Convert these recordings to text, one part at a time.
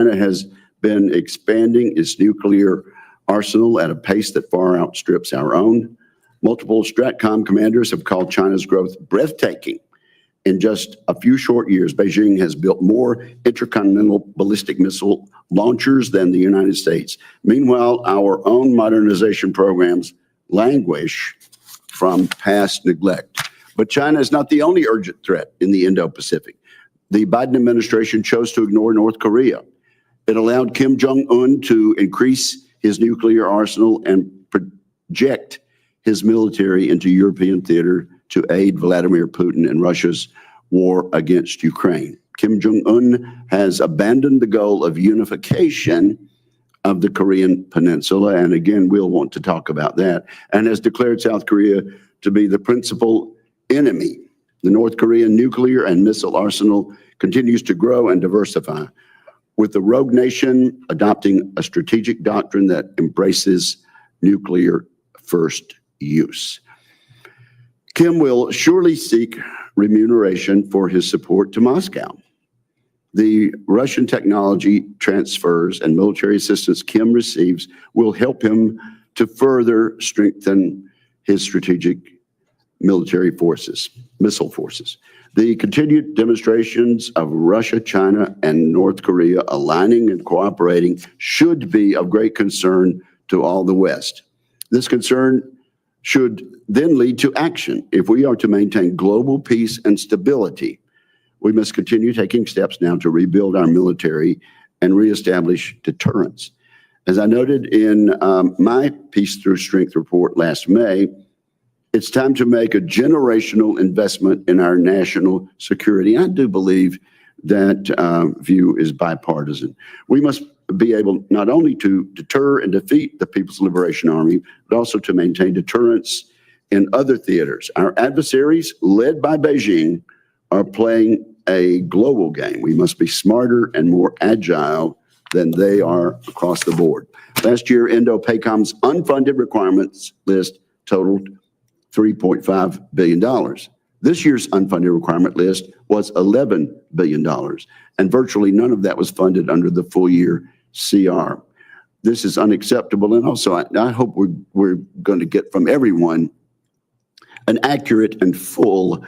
China has been expanding its nuclear arsenal at a pace that far outstrips our own. Multiple STRATCOM commanders have called China's growth breathtaking. In just a few short years, Beijing has built more intercontinental ballistic missile launchers than the United States. Meanwhile, our own modernization programs languish from past neglect. But China is not the only urgent threat in the Indo-Pacific. The Biden administration chose to ignore North Korea. It allowed Kim Jong-un to increase his nuclear arsenal and project his military into European theater to aid Vladimir Putin in Russia's war against Ukraine. Kim Jong-un has abandoned the goal of unification of the Korean peninsula, and again, we'll want to talk about that, and has declared South Korea to be the principal enemy. The North Korean nuclear and missile arsenal continues to grow and diversify, with the rogue nation adopting a strategic doctrine that embraces nuclear first use. Kim will surely seek remuneration for his support to Moscow. The Russian technology transfers and military assistance Kim receives will help him to further strengthen his strategic military forces, missile forces. The continued demonstrations of Russia, China, and North Korea aligning and cooperating should be of great concern to all the West. This concern should then lead to action. If we are to maintain global peace and stability, we must continue taking steps now to rebuild our military and reestablish deterrence. As I noted in my Peace Through Strength report last May, it's time to make a generational investment in our national security. I do believe that view is bipartisan. We must be able not only to deter and defeat the People's Liberation Army, but also to maintain deterrence in other theaters. Our adversaries, led by Beijing, are playing a global game. We must be smarter and more agile than they are across the board. Last year, Indo-PACOM's unfunded requirements list totaled $3.5 billion. This year's unfunded requirement list was $11 billion, and virtually none of that was funded under the full year CR. This is unacceptable, and also I hope we're going to get from everyone an accurate and full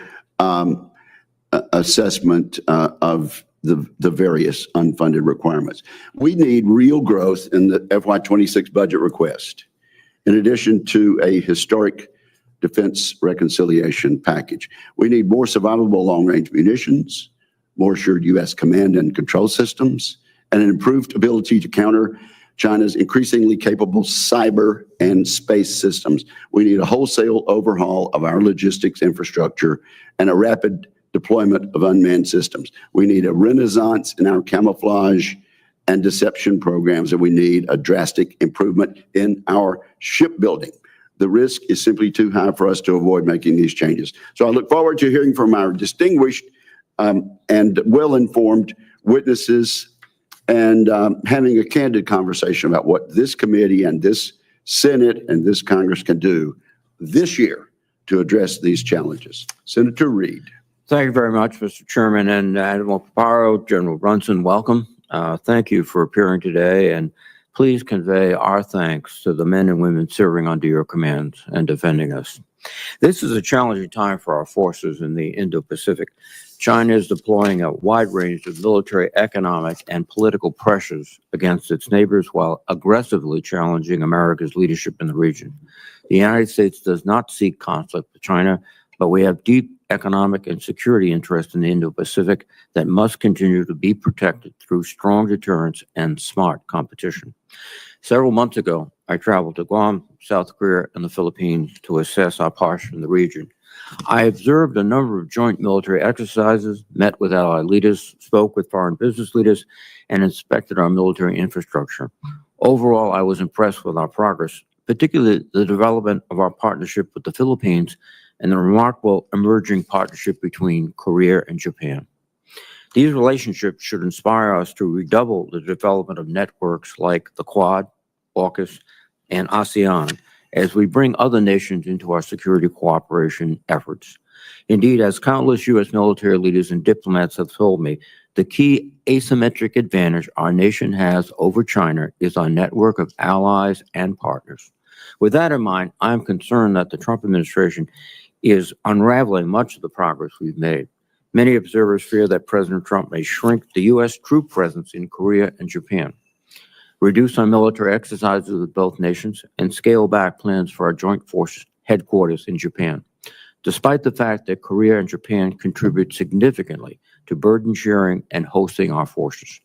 assessment of the various unfunded requirements. We need real growth in the FY26 budget request, in addition to a historic defense reconciliation package. We need more survivable long-range munitions, more assured U.S. command and control systems, and an improved ability to counter China's increasingly capable cyber and space systems. We need a wholesale overhaul of our logistics infrastructure and a rapid deployment of unmanned systems. We need a renaissance in our camouflage and deception programs, and we need a drastic improvement in our shipbuilding. The risk is simply too high for us to avoid making these changes. So I look forward to hearing from our distinguished and well-informed witnesses and having a candid conversation about what this committee and this Senate and this Congress can do this year to address these challenges. Senator Reid. Thank you very much, Mr. Chairman, and Admiral Paparo, General Brunson, welcome. Thank you for appearing today, and please convey our thanks to the men and women serving under your command and defending us. This is a challenging time for our forces in the Indo-Pacific. China is deploying a wide range of military, economic, and political pressures against its neighbors while aggressively challenging America's leadership in the region. The United States does not seek conflict with China, but we have deep economic and security interests in the Indo-Pacific that must continue to be protected through strong deterrence and smart competition. Several months ago, I traveled to Guam, South Korea, and the Philippines to assess our posture in the region. I observed a number of joint military exercises, met with allied leaders, spoke with foreign business leaders, and inspected our military infrastructure. Overall, I was impressed with our progress, particularly the development of our partnership with the Philippines and the remarkable emerging partnership between Korea and Japan. These relationships should inspire us to redouble the development of networks like the Quad, AUKUS, and ASEAN as we bring other nations into our security cooperation efforts. Indeed, as countless U.S. military leaders and diplomats have told me, The key asymmetric advantage our nation has over China is our network of allies and partners. With that in mind, I am concerned that the Trump administration is unraveling much of the progress we've made. Many observers fear that President Trump may shrink the U.S. troop presence in Korea and Japan, reduce our military exercises with both nations, and scale back plans for our joint forces headquarters in Japan. Despite the fact that Korea and Japan contribute significantly to burden sharing and hosting our forces.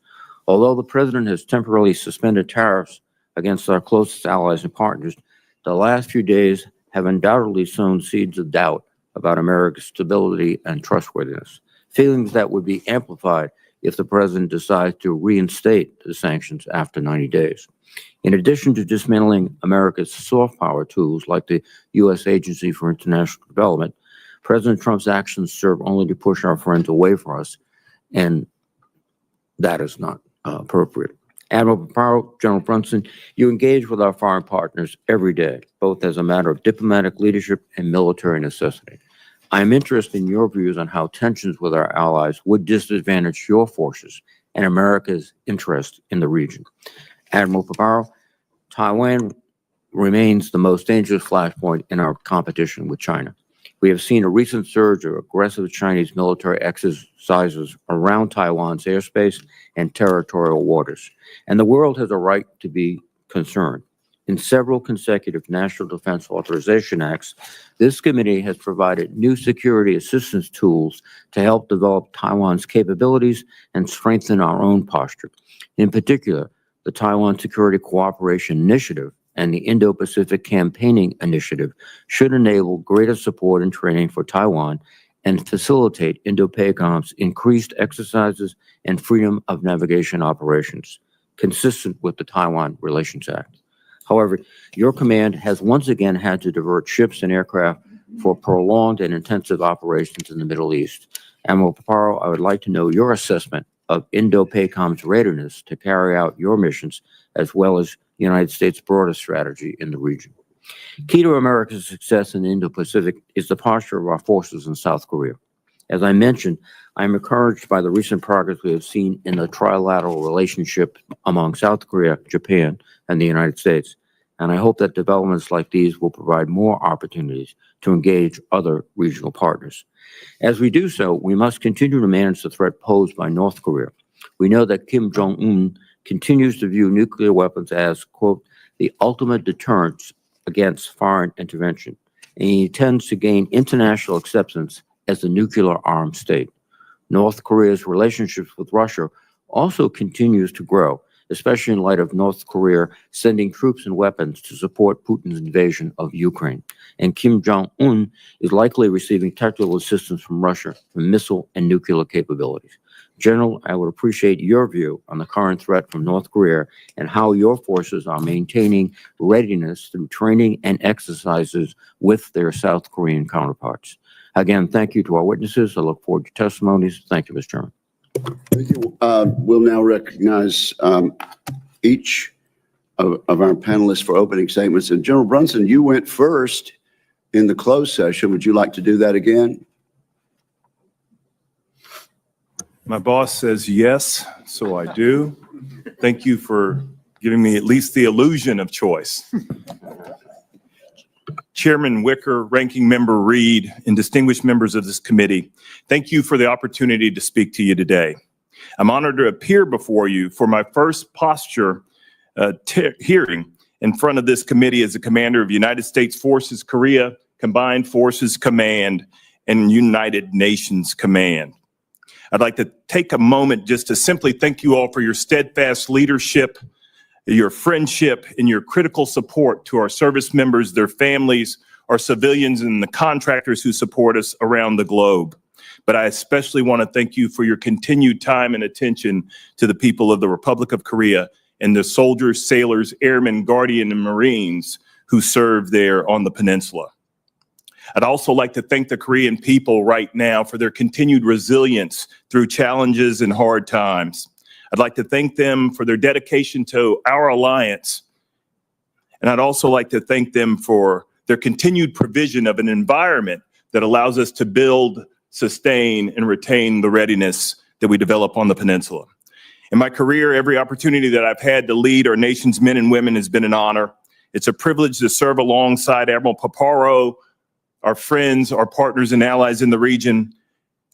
Although the president has temporarily suspended tariffs against our closest allies and partners, the last few days have undoubtedly sown seeds of doubt about America's stability and trustworthiness, feelings that would be amplified if the president decides to reinstate the sanctions after 90 days. In addition to dismantling America's soft power tools like the U.S. Agency for International Development, President Trump's actions serve only to push our friends away from us, and that is not appropriate. Admiral Paparo, General Brunson, you engage with our foreign partners every day, both as a matter of diplomatic leadership and military necessity. I am interested in your views on how tensions with our allies would disadvantage your forces and America's interest in the region. Admiral Paparo, Taiwan remains the most dangerous flashpoint in our competition with China. We have seen a recent surge of aggressive Chinese military exercises around Taiwan's airspace and territorial waters, and the world has a right to be concerned. In several consecutive National Defense Authorization Acts, this committee has provided new security assistance tools to help develop Taiwan's capabilities and strengthen our own posture. In particular, the Taiwan Security Cooperation Initiative and the Indo-Pacific Campaigning Initiative should enable greater support and training for Taiwan and facilitate Indo-PACOM's increased exercises and freedom of navigation operations, consistent with the Taiwan Relations Act. However, your command has once again had to divert ships and aircraft for prolonged and intensive operations in the Middle East. Admiral Paparo, I would like to know your assessment of Indo-PACOM's readiness to carry out your missions, as well as the United States' broader strategy in the region. Key to America's success in the Indo-Pacific is the posture of our forces in South Korea. As I mentioned, I am encouraged by the recent progress we have seen in the trilateral relationship among South Korea, Japan, and the United States, and I hope that developments like these will provide more opportunities to engage other regional partners. As we do so, we must continue to manage the threat posed by North Korea. We know that Kim Jong-un continues to view nuclear weapons as, quote, the ultimate deterrent against foreign intervention, and he intends to gain international acceptance as a nuclear-armed state. North Korea's relationships with Russia also continues to grow, especially in light of North Korea sending troops and weapons to support Putin's invasion of Ukraine. And Kim Jong-un is likely receiving technical assistance from Russia for missile and nuclear capabilities. General, I would appreciate your view on the current threat from North Korea and how your forces are maintaining readiness through training and exercises with their South Korean counterparts. Again, thank you to our witnesses. I look forward to testimonies. Thank you, Mr. Chairman. Thank you. We'll now recognize each of our panelists for opening statements. And General Brunson, you went first in the closed session. Would you like to do that again? My boss says yes, so I do. Thank you for giving me at least the illusion of choice. Chairman Wicker, Ranking Member Reed, and distinguished members of this committee, thank you for the opportunity to speak to you today. I'm honored to appear before you for my first posture hearing in front of this committee as the commander of United States Forces Korea, Combined Forces Command, and United Nations Command. I'd like to take a moment just to simply thank you all for your steadfast leadership, your friendship, and your critical support to our service members, their families, our civilians, and the contractors who support us around the globe. But I especially want to thank you for your continued time and attention to the people of the Republic of Korea and the soldiers, sailors, airmen, guardian, and Marines who serve there on the peninsula. I'd also like to thank the Korean people right now for their continued resilience through challenges and hard times. I'd like to thank them for their dedication to our alliance. And I'd also like to thank them for their continued provision of an environment that allows us to build, sustain, and retain the readiness that we develop on the peninsula. In my career, every opportunity that I've had to lead our nation's men and women has been an honor. It's a privilege to serve alongside Admiral Paparo, our friends, our partners and allies in the region,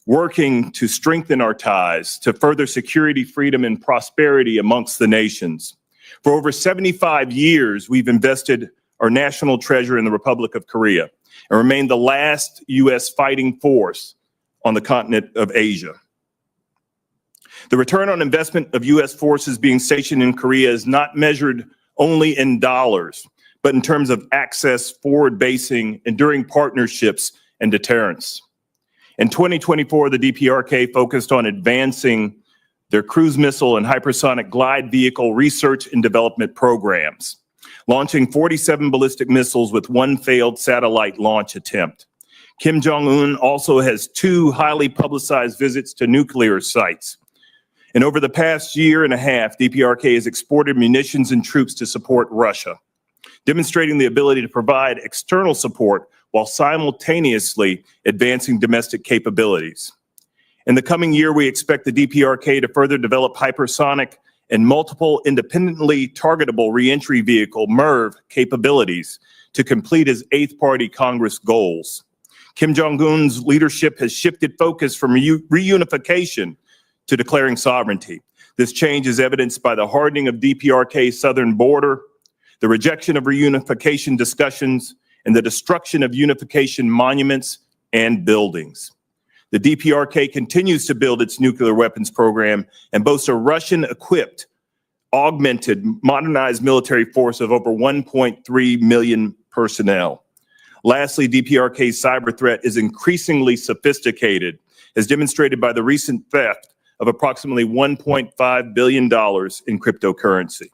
working to strengthen our ties, to further security, freedom, and prosperity amongst the nations. For over 75 years, we've invested our national treasure in the Republic of Korea and remain the last U.S. fighting force on the continent of Asia. The return on investment of U.S. forces being stationed in Korea is not measured only in dollars, but in terms of access, forward basing, enduring partnerships, and deterrence. In 2024, the DPRK focused on advancing their cruise missile and hypersonic glide vehicle research and development programs, launching 47 ballistic missiles with one failed satellite launch attempt. Kim Jong-un also has 2 highly publicized visits to nuclear sites. And over the past year and a half, DPRK has exported munitions and troops to support Russia, demonstrating the ability to provide external support while simultaneously advancing domestic capabilities. In the coming year, we expect the DPRK to further develop hypersonic and multiple independently targetable reentry vehicle MIRV capabilities to complete his 8th Party Congress goals. Kim Jong-un's leadership has shifted focus from reunification to declaring sovereignty. This change is evidenced by the hardening of DPRK's southern border, the rejection of reunification discussions, and the destruction of unification monuments and buildings. The DPRK continues to build its nuclear weapons program and boasts a Russian-equipped, augmented, modernized military force of over 1.3 million personnel. Lastly, DPRK's cyber threat is increasingly sophisticated, as demonstrated by the recent theft of approximately $1.5 billion in cryptocurrency.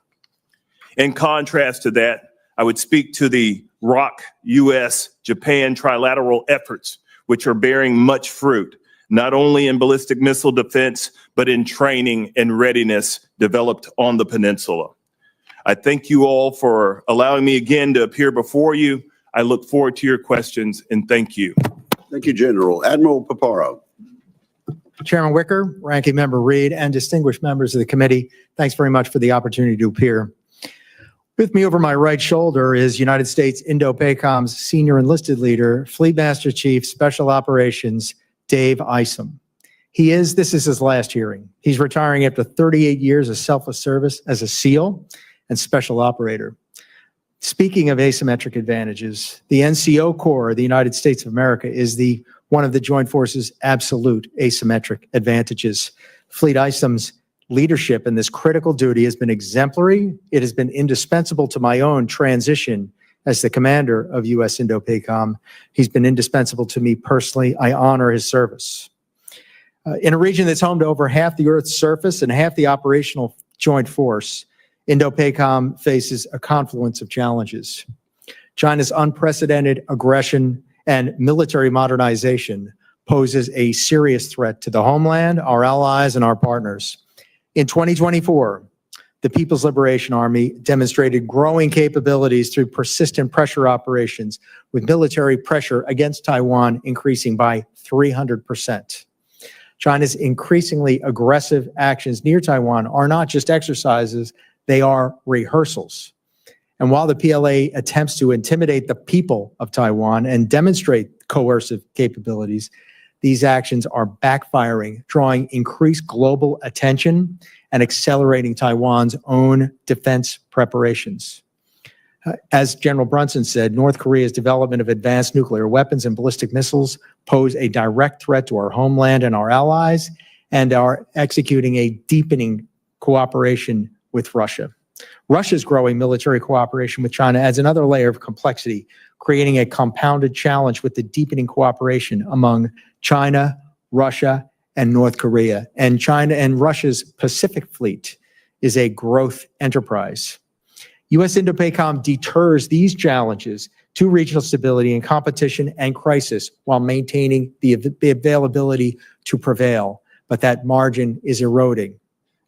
In contrast to that, I would speak to the ROC, U.S., Japan trilateral efforts, which are bearing much fruit, not only in ballistic missile defense, but in training and readiness developed on the peninsula. I thank you all for allowing me again to appear before you. I look forward to your questions, and thank you. Thank you, General. Admiral Paparo. Chairman Wicker, Ranking Member Reed, and distinguished members of the committee, thanks very much for the opportunity to appear. With me over my right shoulder is United States Indo-PACOM's Senior Enlisted Leader, Fleet Master Chief, Special Operations, Dave Isom. This is his last hearing. He's retiring after 38 years of selfless service as a SEAL and Special Operator. Speaking of asymmetric advantages, the NCO Corps of the United States of America is one of the Joint Forces' absolute asymmetric advantages. Fleet Isom's leadership in this critical duty has been exemplary. It has been indispensable to my own transition as the commander of U.S. Indo-PACOM. He's been indispensable to me personally. I honor his service. In a region that's home to over half the Earth's surface and half the operational joint force, Indo-PACOM faces a confluence of challenges. China's unprecedented aggression and military modernization poses a serious threat to the homeland, our allies, and our partners. In 2024, the People's Liberation Army demonstrated growing capabilities through persistent pressure operations, with military pressure against Taiwan increasing by 300%. China's increasingly aggressive actions near Taiwan are not just exercises, they are rehearsals. And while the PLA attempts to intimidate the people of Taiwan and demonstrate coercive capabilities, these actions are backfiring, drawing increased global attention and accelerating Taiwan's own defense preparations. As General Brunson said, North Korea's development of advanced nuclear weapons and ballistic missiles pose a direct threat to our homeland and our allies, and are executing a deepening cooperation with Russia. Russia's growing military cooperation with China adds another layer of complexity, creating a compounded challenge with the deepening cooperation among China, Russia, and North Korea. And China and Russia's Pacific Fleet is a growth enterprise. U.S. Indo-PACOM deters these challenges to regional stability and competition and crisis while maintaining the availability to prevail. But that margin is eroding,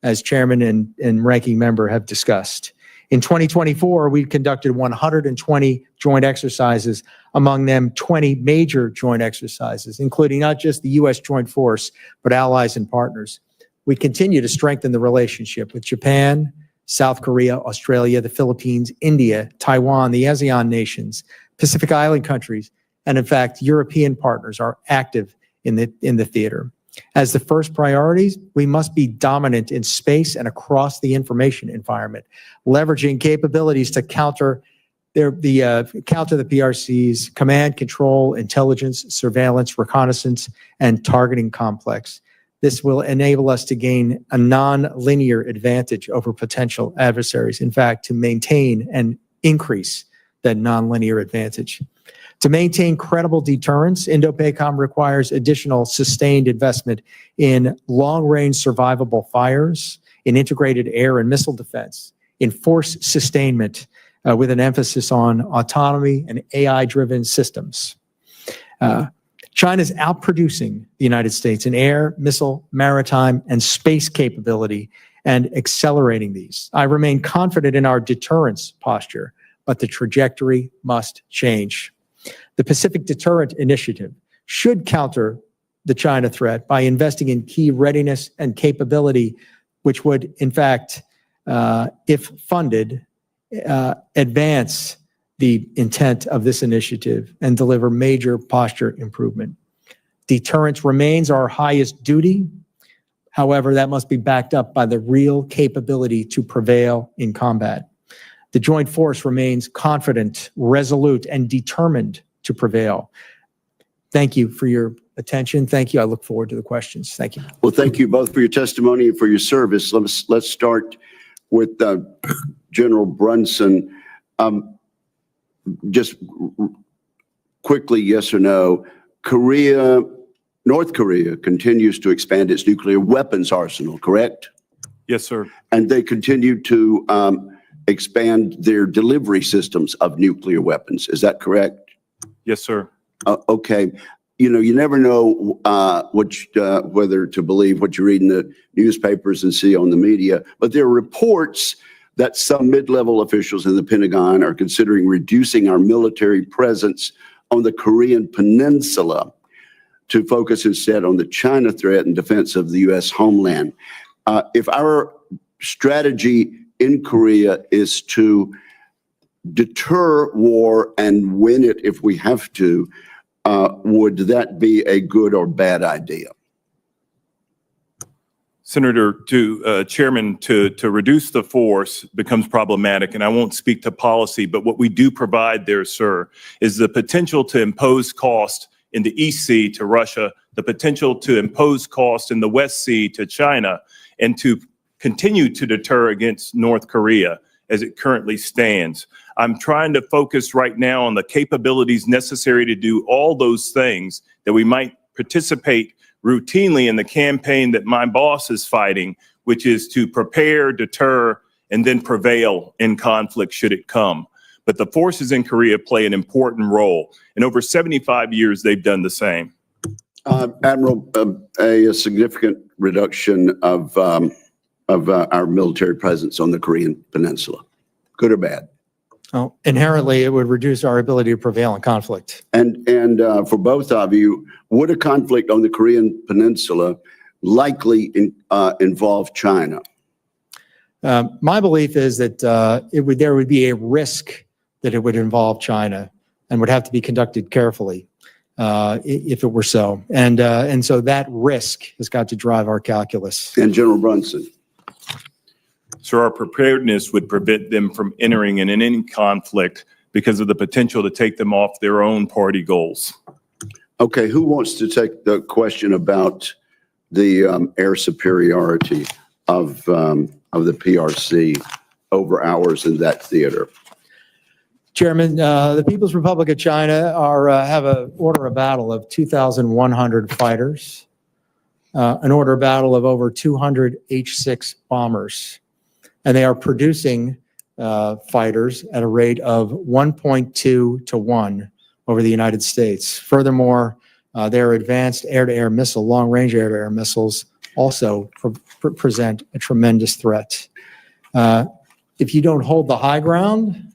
as Chairman and Ranking Member have discussed. In 2024, we conducted 120 joint exercises, among them 20 major joint exercises, including not just the U.S. Joint Force, but allies and partners. we continue to strengthen the relationship with Japan, South Korea, Australia, the Philippines, India, Taiwan, the ASEAN nations, Pacific Island countries, and in fact, European partners are active in the theater. As the first priorities, we must be dominant in space and across the information environment, leveraging capabilities to counter the PRC's command, control, intelligence, surveillance, reconnaissance, and targeting complex. This will enable us to gain a non-linear advantage over potential adversaries. In fact, to maintain and increase that non-linear advantage. To maintain credible deterrence, Indo-PACOM requires additional sustained investment in long-range survivable fires, in integrated air and missile defense, in force sustainment, with an emphasis on autonomy and AI-driven systems. China's outproducing the United States in air, missile, maritime, and space capability and accelerating these. I remain confident in our deterrence posture, but the trajectory must change. The Pacific Deterrent Initiative should counter the China threat by investing in key readiness and capability, which would, in fact, if funded, advance the intent of this initiative and deliver major posture improvement. Deterrence remains our highest duty. However, that must be backed up by the real capability to prevail in combat. The joint force remains confident, resolute, and determined to prevail. Thank you for your attention. Thank you. I look forward to the questions. Thank you. Well, thank you both for your testimony and for your service. Let's start with General Brunson. Just quickly, yes or no, North Korea continues to expand its nuclear weapons arsenal, correct? Yes, sir. And they continue to expand their delivery systems of nuclear weapons. Is that correct? Yes, sir. Okay. You know, you never know whether to believe what you read in the newspapers and see on the media, but there are reports that some mid-level officials in the Pentagon are considering reducing our military presence on the Korean peninsula to focus instead on the China threat and defense of the U.S. homeland. If our strategy in Korea is to deter war and win it if we have to, would that be a good or bad idea? Senator, Chairman, to reduce the force becomes problematic, and I won't speak to policy, but what we do provide there, sir, is the potential to impose cost in the East Sea to Russia, the potential to impose cost in the West Sea to China, and to continue to deter against North Korea as it currently stands. I'm trying to focus right now on the capabilities necessary to do all those things that we might participate routinely in the campaign that my boss is fighting, which is to prepare, deter, and then prevail in conflict should it come. But the forces in Korea play an important role. In over 75 years, they've done the same. Admiral, a significant reduction of our military presence on the Korean peninsula, good or bad? Well, inherently, it would reduce our ability to prevail in conflict. And for both of you, would a conflict on the Korean peninsula likely involve China? My belief is that there would be a risk that it would involve China and would have to be conducted carefully if it were so. And so that risk has got to drive our calculus. And General Brunson? So our preparedness would prevent them from entering in any conflict because of the potential to take them off their own party goals. Okay, who wants to take the question about the air superiority of the PRC over ours in that theater? Chairman, the People's Republic of China have an order of battle of 2,100 fighters, an order of battle of over 200 H-6 bombers, and they are producing fighters at a rate of 1.2 to 1 over the United States. Furthermore, their advanced air-to-air missile, long-range air-to-air missiles also present a tremendous threat. If you don't hold the high ground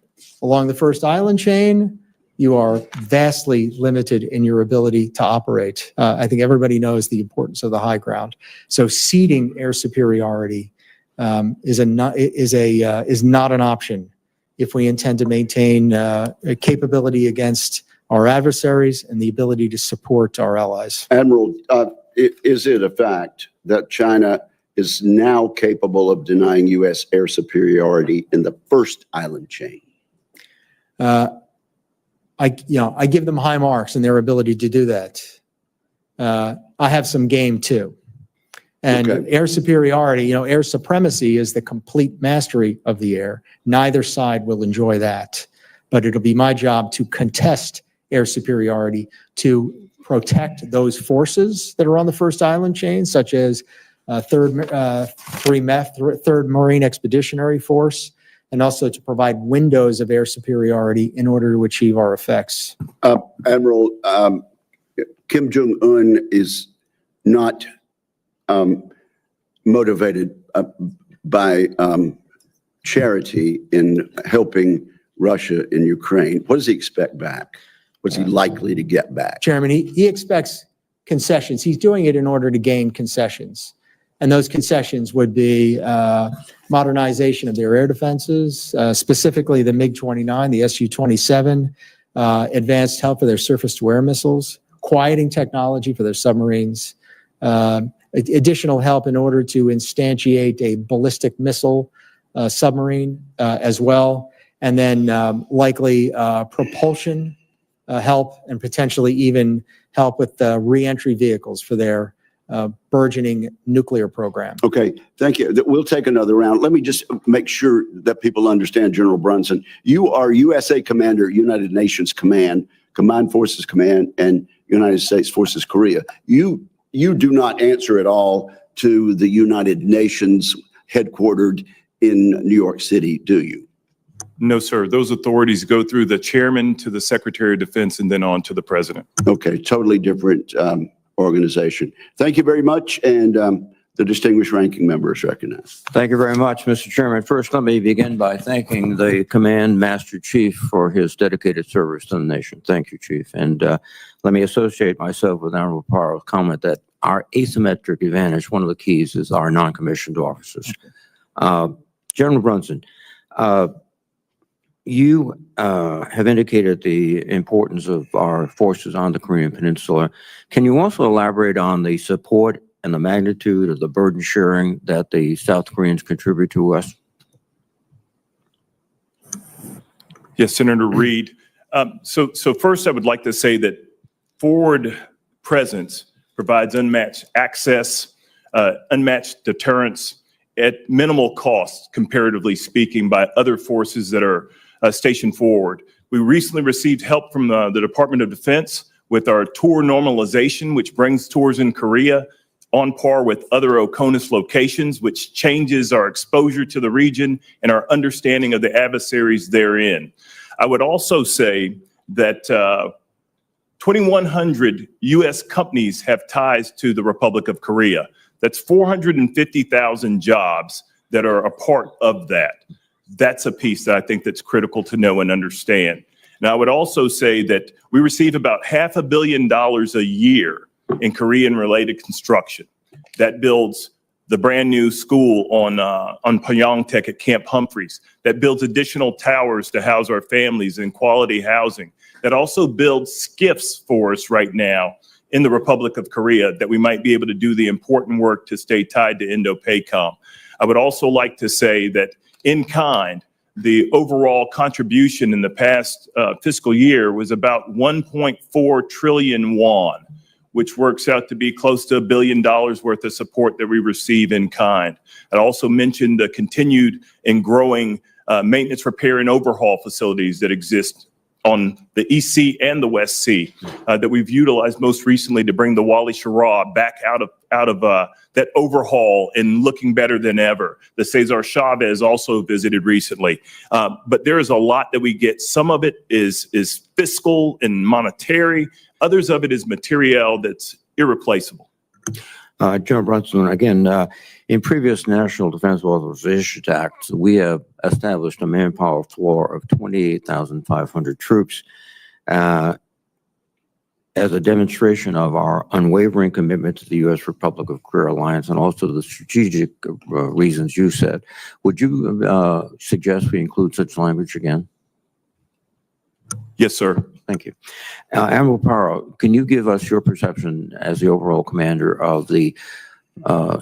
along the first island chain, you are vastly limited in your ability to operate. I think everybody knows the importance of the high ground. So ceding air superiority is not an option if we intend to maintain a capability against our adversaries and the ability to support our allies. Admiral, is it a fact that China is now capable of denying U.S. air superiority in the first island chain? I give them high marks in their ability to do that. I have some game too. And Okay. air superiority, air supremacy is the complete mastery of the air. Neither side will enjoy that. But it'll be my job to contest air superiority, to protect those forces that are on the first island chain, such as Third Marine Expeditionary Force, and also to provide windows of air superiority in order to achieve our effects. Admiral, Kim Jong-un is not motivated by charity in helping Russia in Ukraine. What does he expect back? What's he likely to get back? Chairman, he expects concessions. He's doing it in order to gain concessions. And those concessions would be modernization of their air defenses, specifically the MiG-29, the Su-27, advanced help for their surface-to-air missiles, quieting technology for their submarines, additional help in order to instantiate a ballistic missile submarine as well, and then likely propulsion help and potentially even help with re-entry vehicles for their burgeoning nuclear program. Okay, thank you. We'll take another round. Let me just make sure that people understand, General Brunson. You are USA Commander, United Nations Command, Combined Forces Command, and United States Forces Korea. You do not answer at all to the United Nations headquartered in New York City, do you? No, sir. Those authorities go through the chairman to the Secretary of Defense and then on to the president. Okay, totally different organization. Thank you very much, and the distinguished ranking member is recognized. Thank you very much, Mr. Chairman. First, let me begin by thanking the Command Master Chief for his dedicated service to the nation. Thank you, Chief. And let me associate myself with Admiral Paparo's comment that our asymmetric advantage, one of the keys is our non-commissioned officers. General Brunson, you have indicated the importance of our forces on the Korean Peninsula. Can you also elaborate on the support and the magnitude of the burden sharing that the South Koreans contribute to us? Yes, Senator Reed. So first, I would like to say that forward presence provides unmatched access, unmatched deterrence at minimal cost, comparatively speaking, by other forces that are stationed forward. We recently received help from the Department of Defense with our tour normalization, which brings tours in Korea on par with other OCONUS locations, which changes our exposure to the region and our understanding of the adversaries therein. I would also say that 2,100 U.S. companies have ties to the Republic of Korea. That's 450,000 jobs that are a part of that. That's a piece that I think that's critical to know and understand. Now, I would also say that we receive about $500 million a year in Korean-related construction. That builds the brand new school on Pyeongtaek at Camp Humphreys. That builds additional towers to house our families in quality housing. That also builds skiffs for us right now in the Republic of Korea that we might be able to do the important work to stay tied to Indo-PACOM. I would also like to say that in kind, the overall contribution in the past fiscal year was about 1.4 trillion won, which works out to be close to $1 billion worth of support that we receive in kind. I also mentioned the continued and growing maintenance, repair, and overhaul facilities that exist on the East Sea and the West Sea that we've utilized most recently to bring the Wally Schirra back out of that overhaul and looking better than ever. The Cesar Chavez also visited recently. But there is a lot that we get. Some of it is fiscal and monetary. Others of it is material that's irreplaceable. General Brunson, again, in previous National Defense Authorization Acts, we have established a manpower floor of 28,500 troops. as a demonstration of our unwavering commitment to the U.S. Republic of Korea alliance and also the strategic reasons you said. Would you suggest we include such language again? Yes, sir. Thank you. Admiral Paparo, can you give us your perception as the overall commander of the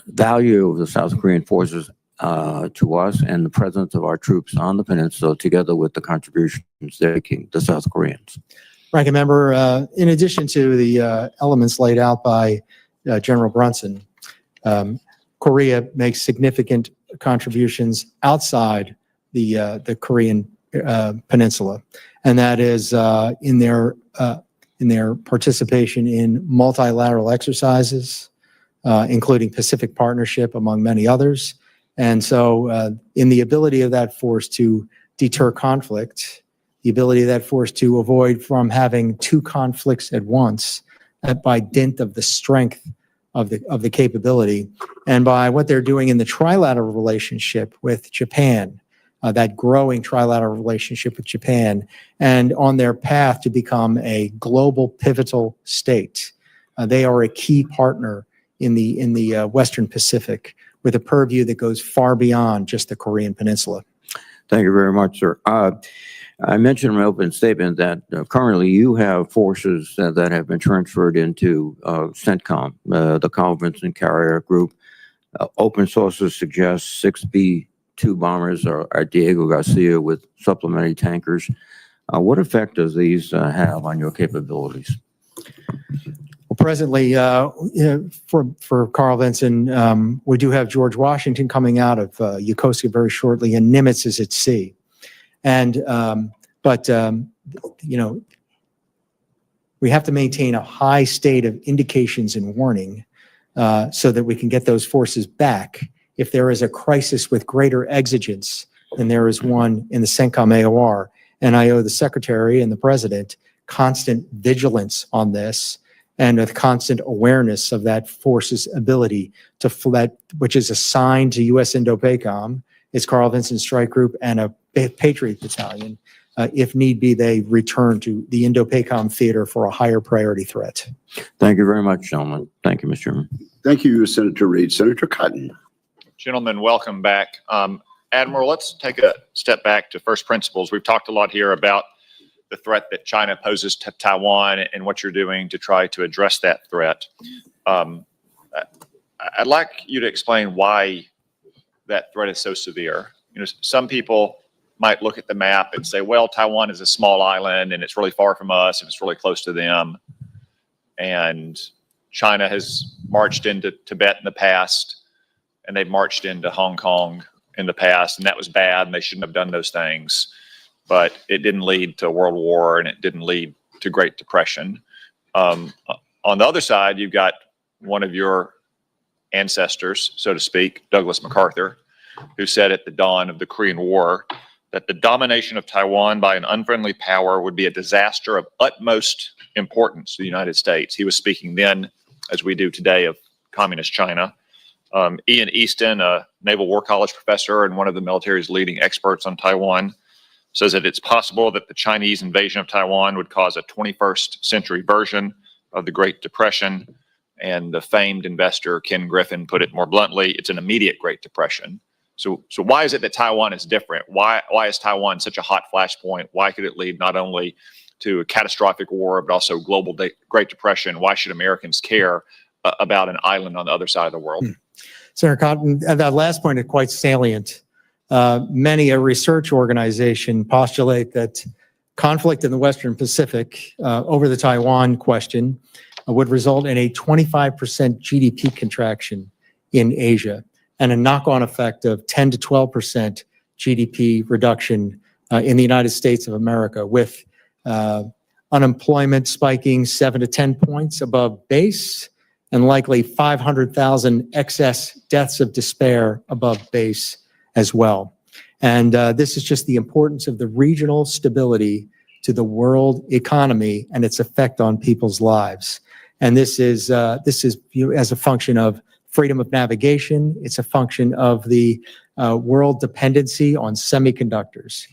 value of the South Korean forces to us and the presence of our troops on the peninsula together with the contributions they're making, the South Koreans? Ranking Member, in addition to the elements laid out by General Brunson, Korea makes significant contributions outside the Korean peninsula, and that is in their participation in multilateral exercises, including Pacific Partnership, among many others. And so in the ability of that force to deter conflict, the ability of that force to avoid from having two conflicts at once by dint of the strength of the capability, and by what they're doing in the trilateral relationship with Japan, that growing trilateral relationship with Japan, and on their path to become a global pivotal state. They are a key partner in the Western Pacific with a purview that goes far beyond just the Korean Peninsula. Thank you very much, sir. I mentioned in my opening statement that currently you have forces that have been transferred into CENTCOM, the Carl Vinson Carrier Group. Open sources suggest 6 B-2 bombers are Diego Garcia with supplementary tankers. What effect does these have on your capabilities? Well, presently, for Carl Vinson, we do have George Washington coming out of Yokosuka very shortly, and Nimitz is at sea. And, we have to maintain a high state of indications and warning so that we can get those forces back if there is a crisis with greater exigence than there is one in the CENTCOM AOR. And I owe the Secretary and the President constant vigilance on this and a constant awareness of that force's ability to that which is assigned to U.S. Indo-PACOM, its Carl Vinson Strike Group, and a Patriot Battalion. If need be, they return to the Indo-PACOM theater for a higher priority threat. Thank you very much, gentlemen. Thank you, Mr. Chairman. Thank you, Senator Reid. Senator Cotton. Gentlemen, welcome back. Admiral, let's take a step back to first principles. We've talked a lot here about the threat that China poses to Taiwan and what you're doing to try to address that threat. I'd like you to explain why that threat is so severe. Some people might look at the map and say, well, Taiwan is a small island and it's really far from us and it's really close to them. And China has marched into Tibet in the past, and they've marched into Hong Kong in the past, and that was bad, and they shouldn't have done those things. But it didn't lead to World War, and it didn't lead to Great Depression. On the other side, you've got one of your ancestors, so to speak, Douglas MacArthur, who said at the dawn of the Korean War that the domination of Taiwan by an unfriendly power would be a disaster of utmost importance to the United States. He was speaking then, as we do today, of communist China. Ian Easton, a Naval War College professor and one of the military's leading experts on Taiwan, says that it's possible that the Chinese invasion of Taiwan would cause a 21st century version of the Great Depression. And the famed investor Ken Griffin put it more bluntly, it's an immediate Great Depression. So why is it that Taiwan is different? Why is Taiwan such a hot flashpoint? Why could it lead not only to a catastrophic war, but also global Great Depression? Why should Americans care about an island on the other side of the world? Senator Cotton, that last point is quite salient. Many a research organization postulate that conflict in the Western Pacific over the Taiwan question would result in a 25% GDP contraction in Asia and a knock-on effect of 10 to 12% GDP reduction in the United States of America, with unemployment spiking 7 to 10 points above base and likely 500,000 excess deaths of despair above base as well. And this is just the importance of the regional stability to the world economy and its effect on people's lives. And this is as a function of freedom of navigation. It's a function of the world dependency on semiconductors.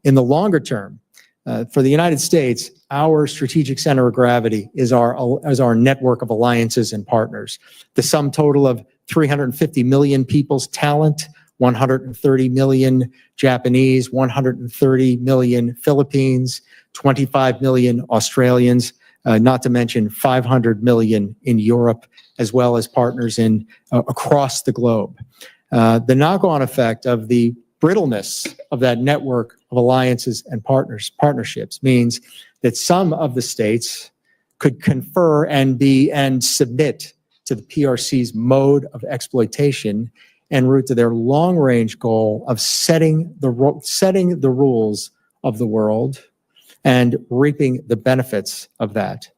In the longer term, For the United States, our strategic center of gravity is our network of alliances and partners. The sum total of 350 million people's talent, 130 million Japanese, 130 million Philippines, 25 million Australians, not to mention 500 million in Europe, as well as partners in across the globe. The knock-on effect of the brittleness of that network of alliances and partnerships means that some of the states could confer and submit to the PRC's mode of exploitation en route to their long-range goal of setting the rules of the world and reaping the benefits of that.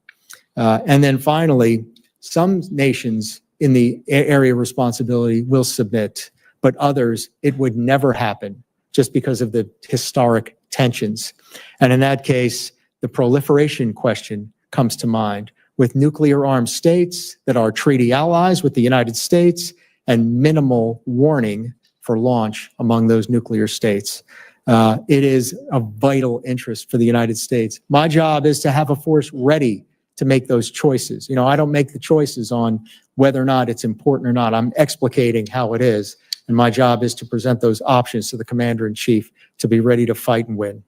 And then finally, some nations in the area of responsibility will submit, but others, it would never happen just because of the historic tensions. And in that case, the proliferation question comes to mind, with nuclear-armed states that are treaty allies with the United States and minimal warning for launch among those nuclear states. It is of vital interest for the United States. My job is to have a force ready to make those choices. You know, I don't make the choices on whether or not it's important or not. I'm explicating how it is. And my job is to present those options to the commander-in-chief to be ready to fight and win.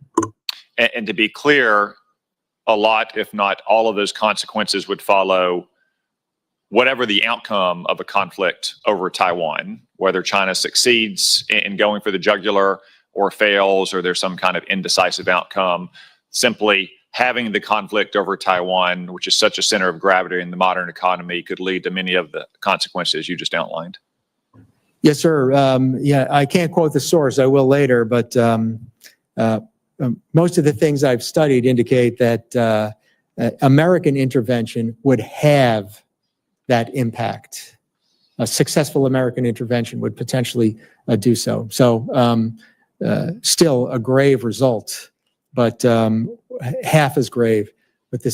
And to be clear, a lot, if not all of those consequences would follow whatever the outcome of a conflict over Taiwan, whether China succeeds in going for the jugular or fails, or there's some kind of indecisive outcome. Simply having the conflict over Taiwan, which is such a center of gravity in the modern economy, could lead to many of the consequences you just outlined. Yes, sir. Yeah, I can't quote the source. I will later, but most of the things I've studied indicate that American intervention would have that impact. A successful American intervention would potentially do so. So still a grave result, but half as grave with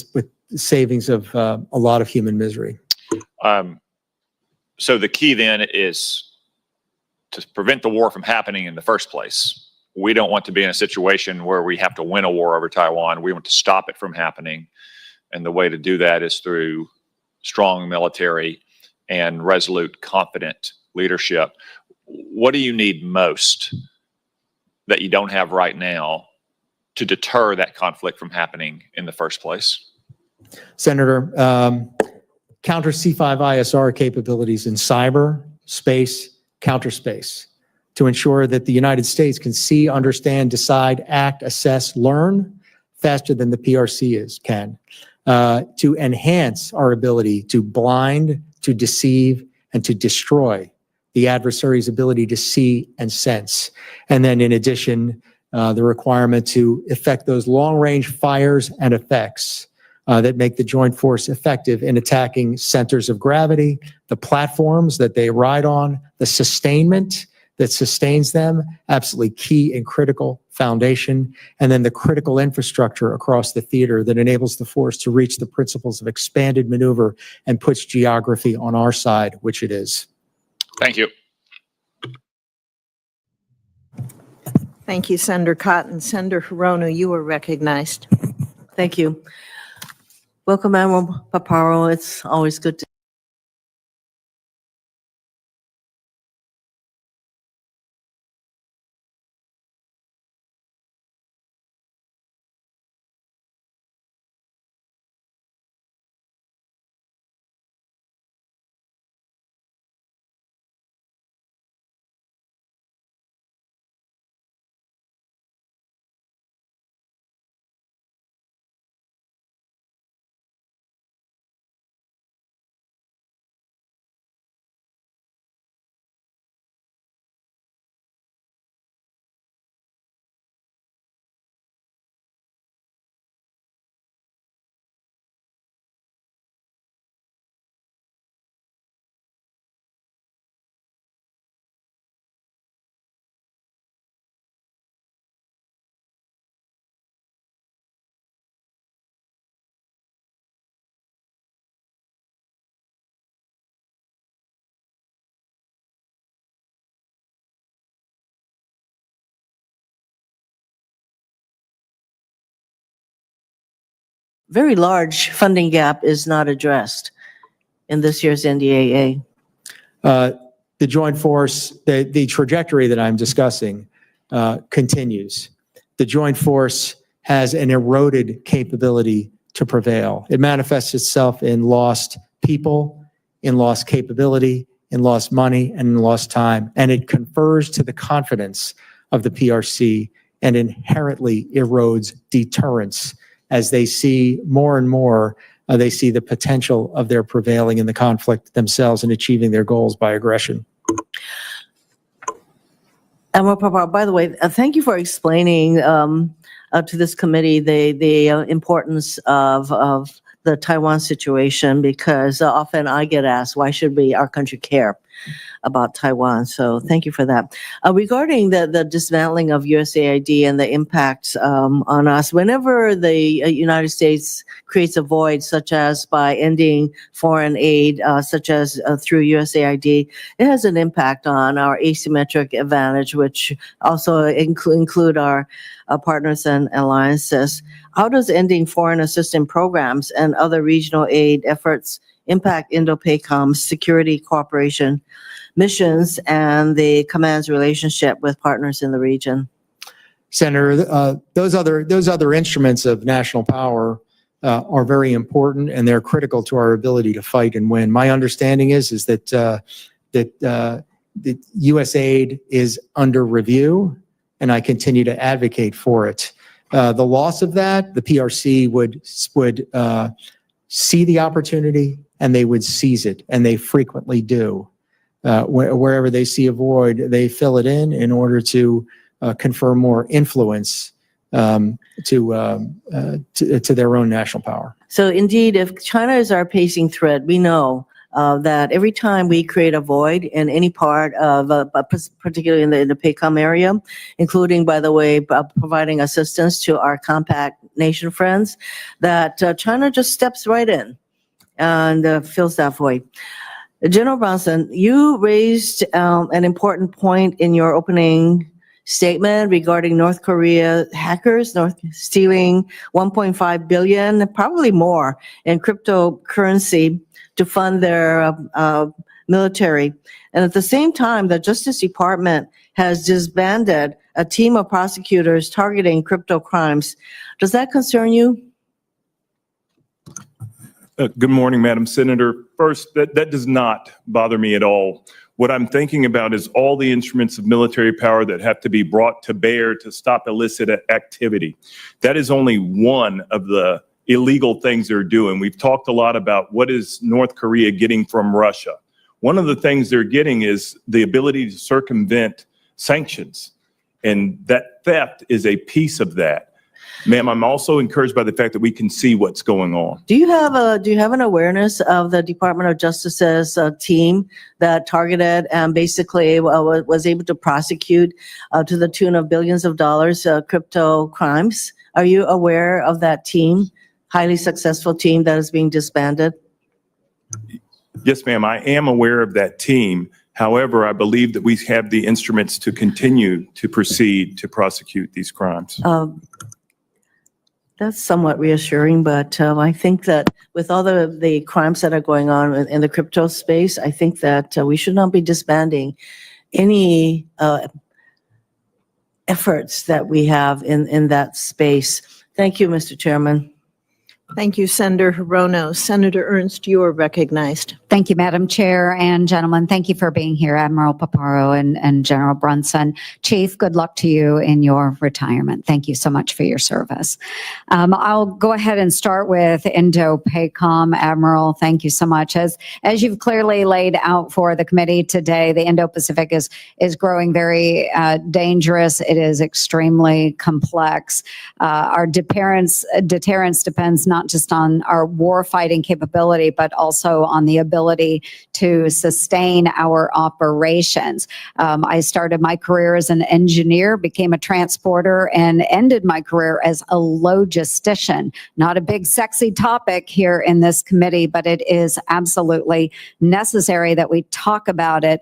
savings of a lot of human misery. So the key then is to prevent the war from happening in the first place. We don't want to be in a situation where we have to win a war over Taiwan. We want to stop it from happening. And the way to do that is through strong military and resolute, confident leadership. What do you need most that you don't have right now to deter that conflict from happening in the first place? Senator, counter C5 ISR capabilities in cyber, space, counter space, to ensure that the United States can see, understand, decide, act, assess, learn faster than the PRC can, to enhance our ability to blind, to deceive, and to destroy the adversary's ability to see and sense. And then in addition, the requirement to effect those long-range fires and effects that make the joint force effective in attacking centers of gravity, the platforms that they ride on, the sustainment that sustains them, absolutely key and critical foundation, and then the critical infrastructure across the theater that enables the force to reach the principles of expanded maneuver and puts geography on our side, which it is. Thank you. Thank you, Senator Cotton. Senator Hirono, you are recognized. Thank you. Welcome, Admiral Paparo. It's always good to very large funding gap is not addressed in this year's NDAA? The joint force, the trajectory that I'm discussing continues. The joint force has an eroded capability to prevail. It manifests itself in lost people, in lost capability, in lost money, and in lost time. And it confers to the confidence of the PRC and inherently erodes deterrence as they see more and more, they see the potential of their prevailing in the conflict themselves and achieving their goals by aggression. Admiral Paparo, by the way, thank you for explaining to this committee the importance of the Taiwan situation, because often I get asked, why should our country care about Taiwan? So thank you for that. Regarding the dismantling of USAID and the impacts on us, whenever the United States creates a void, such as by ending foreign aid, such as through USAID, it has an impact on our asymmetric advantage, which also include our partners and alliances. How does ending foreign assistance programs and other regional aid efforts impact Indo-PACOM's security cooperation missions and the command's relationship with partners in the region? Senator, those other instruments of national power are very important, and they're critical to our ability to fight and win. My understanding is that U.S. aid is under review, and I continue to advocate for it. The loss of that, the PRC would see the opportunity and they would seize it, and they frequently do. Wherever they see a void, they fill it in order to confer more influence to their own national power. So indeed, if China is our pacing threat, we know that every time we create a void in any part of, particularly in the PACOM area, including, by the way, providing assistance to our compact nation friends, that China just steps right in and fills that void. General Brunson, you raised an important point in your opening statement regarding North Korea hackers, stealing 1.5 billion, probably more, in cryptocurrency to fund their military. And at the same time, the Justice Department has disbanded a team of prosecutors targeting crypto crimes. Does that concern you? Good morning, Madam Senator. First, that does not bother me at all. What I'm thinking about is all the instruments of military power that have to be brought to bear to stop illicit activity. That is only one of the illegal things they're doing. We've talked a lot about what is North Korea getting from Russia. One of the things they're getting is the ability to circumvent sanctions, and that theft is a piece of that. Ma'am, I'm also encouraged by the fact that we can see what's going on. Do you have an awareness of the Department of Justice's team that targeted and basically was able to prosecute to the tune of billions of dollars crypto crimes? Are you aware of that team, highly successful team that is being disbanded? Yes, ma'am, I am aware of that team. However, I believe that we have the instruments to continue to proceed to prosecute these crimes. That's somewhat reassuring, but I think that with all the crimes that are going on in the crypto space, I think that we should not be disbanding any efforts that we have in that space. Thank you, Mr. Chairman. Thank you, Senator Hirono. Senator Ernst, you are recognized. Thank you, Madam Chair and gentlemen. Thank you for being here, Admiral Paparo and General Brunson. Chief, good luck to you in your retirement. Thank you so much for your service. I'll go ahead and start with Indo-PACOM. Admiral, thank you so much. As you've clearly laid out for the committee today, the Indo-Pacific is growing very dangerous. It is extremely complex. Our deterrence depends not just on our war-fighting capability, but also on the ability to sustain our operations. I started my career as an engineer, became a transporter, and ended my career as a logistician. Not a big, sexy topic here in this committee, but it is absolutely necessary that we talk about it.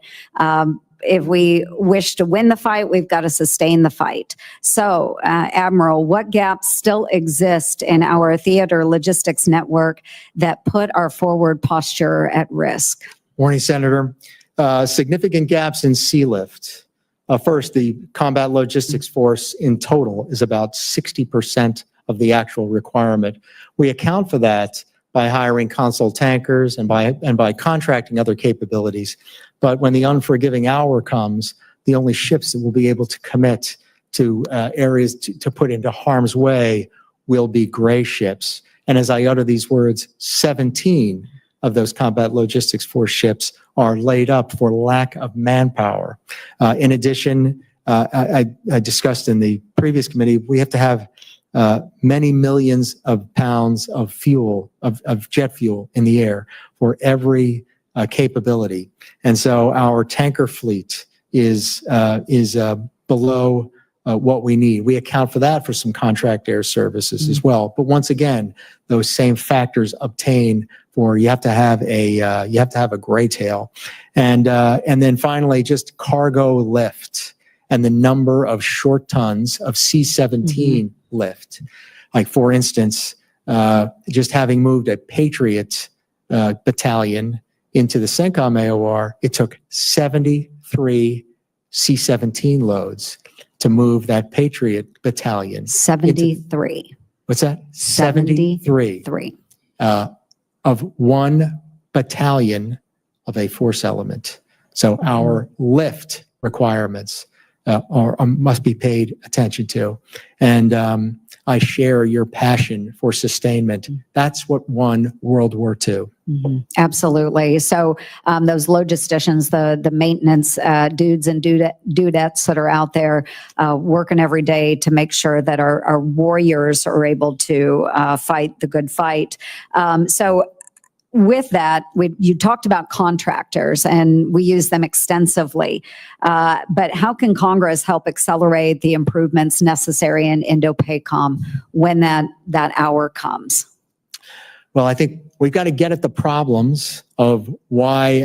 if we wish to win the fight, we've got to sustain the fight. So, Admiral, what gaps still exist in our theater logistics network that put our forward posture at risk? Morning, Senator. Significant gaps in sea lift. First, the combat logistics force in total is about 60% of the actual requirement. We account for that by hiring console tankers and by contracting other capabilities. But when the unforgiving hour comes, the only ships that will be able to commit to areas to put into harm's way will be gray ships. And as I utter these words, 17 of those combat logistics force ships are laid up for lack of manpower. In addition, I discussed in the previous committee, we have to have many millions of pounds of fuel, of jet fuel in the air for every capability. And so our tanker fleet is below what we need. We account for that for some contract air services as well. But once again, those same factors obtain for you have to have a gray tail, and then finally just cargo lift and the number of short tons of C-17 lift. Like for instance, just having moved a Patriot battalion into the CENTCOM AOR, it took 73 C-17 loads to move that Patriot battalion. 73. What's that? 73. Of one battalion of a force element. So our lift requirements must be paid attention to. And I share your passion for sustainment. That's what won World War II. Absolutely. So those logisticians, the maintenance dudes and dudettes that are out there working every day to make sure that our warriors are able to fight the good fight. So with that, you talked about contractors, and we use them extensively. But how can Congress help accelerate the improvements necessary in Indo-PACOM when that hour comes? Well, I think we've got to get at the problems of why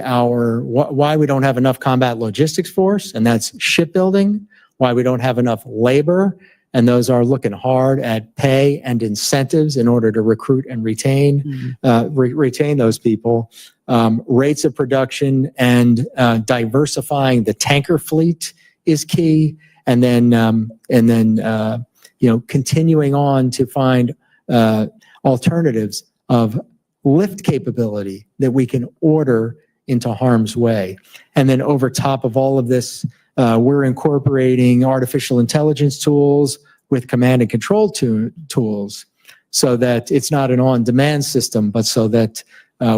we don't have enough combat logistics force, and that's shipbuilding, why we don't have enough labor, and those are looking hard at pay and incentives in order to recruit and retain those people. Rates of production and diversifying the tanker fleet is key, and then continuing on to find alternatives of lift capability that we can order into harm's way. And then over top of all of this, we're incorporating artificial intelligence tools with command and control tools so that it's not an on-demand system, but so that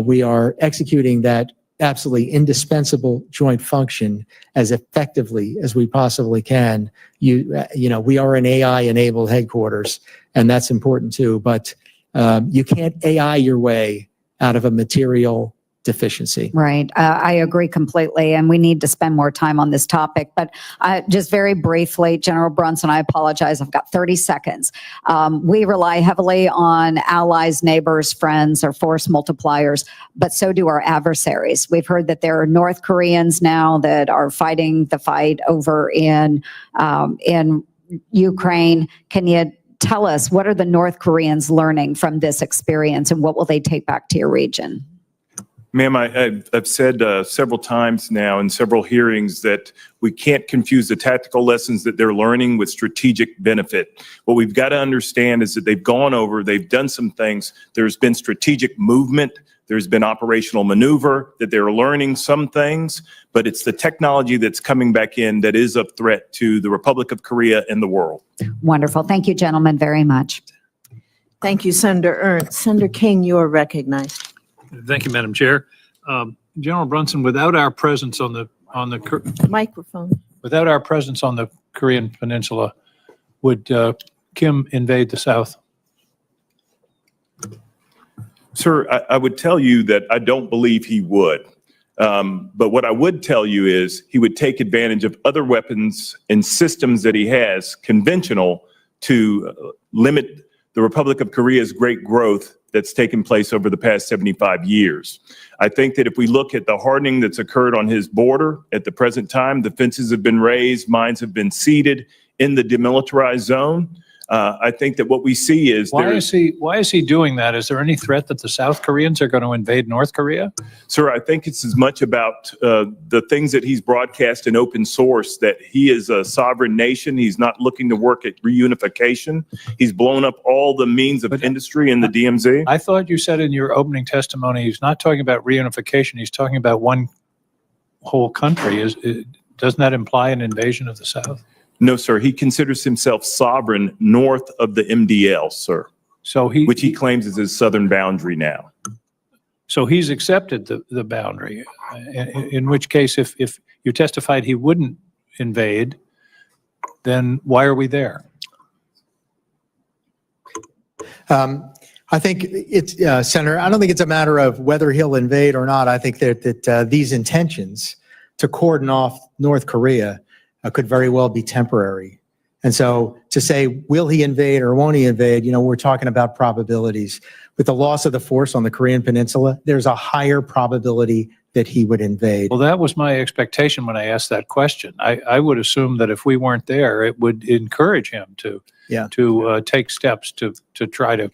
we are executing that absolutely indispensable joint function as effectively as we possibly can. We are an AI-enabled headquarters, and that's important too, but you can't AI your way out of a material deficiency. Right. I agree completely. And we need to spend more time on this topic. But just very briefly, General Brunson, I apologize. I've got 30 seconds. We rely heavily on allies, neighbors, friends, or force multipliers, but so do our adversaries. We've heard that there are North Koreans now that are fighting the fight over in Ukraine. Can you tell us, what are the North Koreans learning from this experience, and what will they take back to your region? Ma'am, I've said several times now in several hearings that we can't confuse the tactical lessons that they're learning with strategic benefit. What we've got to understand is that they've done some things. There's been strategic movement. There's been operational maneuver, that they're learning some things, but it's the technology that's coming back in that is a threat to the Republic of Korea and the world. Wonderful. Thank you, gentlemen, very much. Thank you, Senator Ernst. Senator King, you are recognized. Thank you, Madam Chair. General Brunson, without our presence on the Microphone. without our presence on the Korean Peninsula, would Kim invade the South? Sir, I would tell you that I don't believe he would. But what I would tell you is he would take advantage of other weapons and systems that he has, conventional, to limit the Republic of Korea's great growth that's taken place over the past 75 years. I think that if we look at the hardening that's occurred on his border at the present time, the fences have been raised, mines have been seeded in the demilitarized zone. I think that what we see is Why is he doing that? Is there any threat that the South Koreans are going to invade North Korea? Sir, I think it's as much about the things that he's broadcast in open source, that he is a sovereign nation. He's not looking to work at reunification. He's blown up all the means of industry in the DMZ. I thought you said in your opening testimony, he's not talking about reunification. He's talking about one whole country. Doesn't that imply an invasion of the South? No, sir. He considers himself sovereign north of the MDL, sir, which he claims is his southern boundary now. So he's accepted the boundary, in which case, if you testified he wouldn't invade, then why are we there? I think it's, Senator, I don't think it's a matter of whether he'll invade or not. I think that these intentions to cordon off North Korea could very well be temporary. And so to say, will he invade or won't he invade, we're talking about probabilities. With the loss of the force on the Korean Peninsula, there's a higher probability that he would invade. Well, that was my expectation when I asked that question. I would assume that if we weren't there, it would encourage him to take steps to try to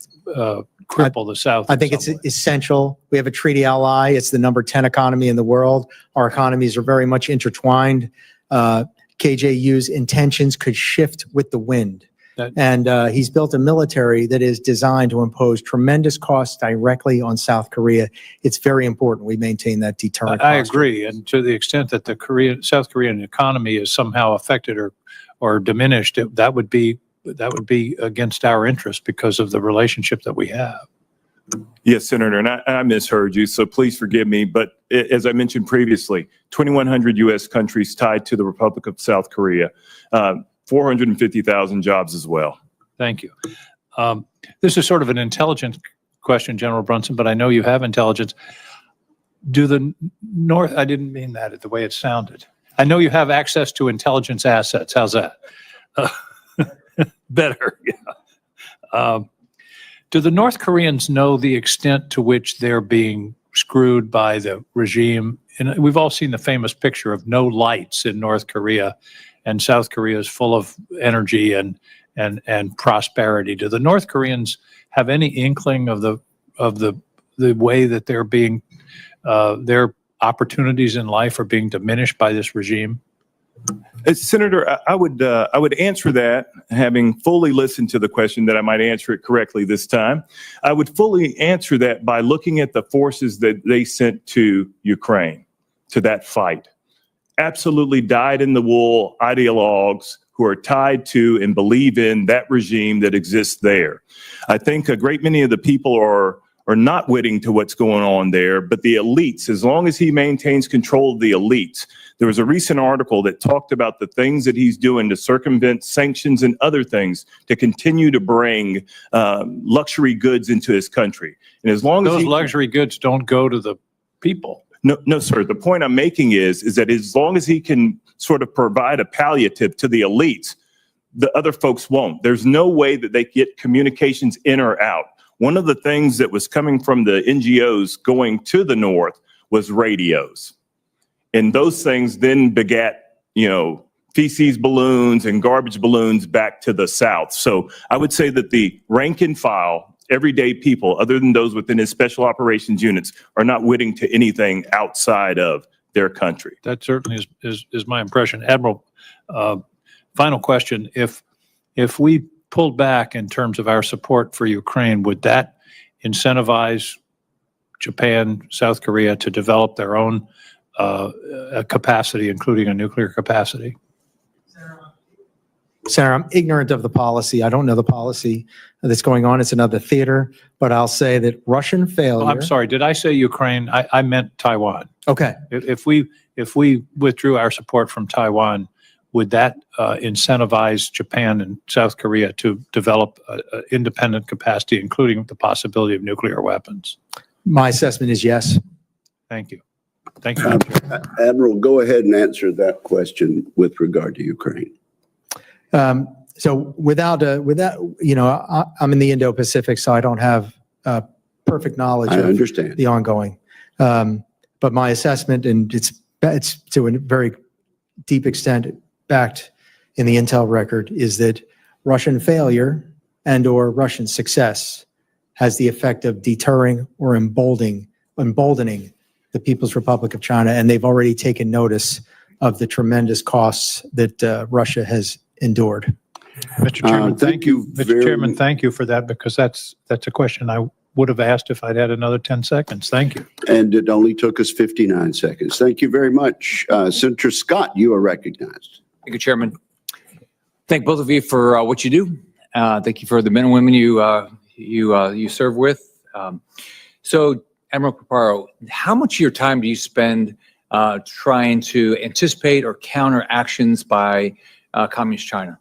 cripple the South. I think it's essential. We have a treaty ally. It's the number 10 economy in the world. Our economies are very much intertwined. KJU's intentions could shift with the wind. And he's built a military that is designed to impose tremendous costs directly on South Korea. It's very important we maintain that deterrent. I agree. And to the extent that the South Korean economy is somehow affected or diminished, that would be against our interest because of the relationship that we have. Yes, Senator, and I misheard you, so please forgive me. But as I mentioned previously, 2,100 U.S. countries tied to the Republic of South Korea, 450,000 jobs as well. Thank you. This is sort of an intelligence question, General Brunson, but I know you have intelligence. Do the North, I didn't mean that the way it sounded. I know you have access to intelligence assets. How's that? Better, yeah. Do the North Koreans know the extent to which they're being screwed by the regime? And we've all seen the famous picture of no lights in North Korea, and South Korea is full of energy and prosperity. Do the North Koreans have any inkling of the way that they're being their opportunities in life are being diminished by this regime? Senator, I would answer that, having fully listened to the question, that I might answer it correctly this time. I would fully answer that by looking at the forces that they sent to Ukraine, to that fight. Absolutely dyed-in-the-wool ideologues who are tied to and believe in that regime that exists there. I think a great many of the people are not witting to what's going on there, but the elites, as long as he maintains control of the elites. There was a recent article that talked about the things that he's doing to circumvent sanctions and other things to continue to bring luxury goods into his country. And as long as those luxury goods don't go to the people. No, sir. The point I'm making is that as long as he can sort of provide a palliative to the elites, the other folks won't. There's no way that they get communications in or out. One of the things that was coming from the NGOs going to the North was radios. And those things then begat, feces balloons and garbage balloons back to the South. So I would say that the rank and file, everyday people, other than those within his special operations units, are not witting to anything outside of their country. That certainly is my impression. Admiral, final question. If we pulled back in terms of our support for Ukraine, would that incentivize Japan, South Korea to develop their own capacity, including a nuclear capacity? Senator, I'm ignorant of the policy. I don't know the policy that's going on. It's another theater, but I'll say that Russian failure. Oh, I'm sorry. Did I say Ukraine? I meant Taiwan. Okay. If we withdrew our support from Taiwan, would that incentivize Japan and South Korea to develop independent capacity, including the possibility of nuclear weapons? My assessment is yes. Thank you. Thank you. Admiral, go ahead and answer that question with regard to Ukraine. So I'm in the Indo-Pacific, so I don't have perfect knowledge I of understand. the ongoing. But my assessment, and it's to a very deep extent backed in the intel record, is that Russian failure and/or Russian success has the effect of deterring or emboldening the People's Republic of China, and they've already taken notice of the tremendous costs that Russia has endured. Mr. Chairman, thank you Mr. Chairman, thank you for that, because that's a question I would have asked if I'd had another 10 seconds. Thank you. And it only took us 59 seconds. Thank you very much. Senator Scott, you are recognized. Thank you, Chairman. Thank both of you for what you do. Thank you for the men and women you serve with. So, Admiral Paparo, how much of your time do you spend trying to anticipate or counter actions by Communist China?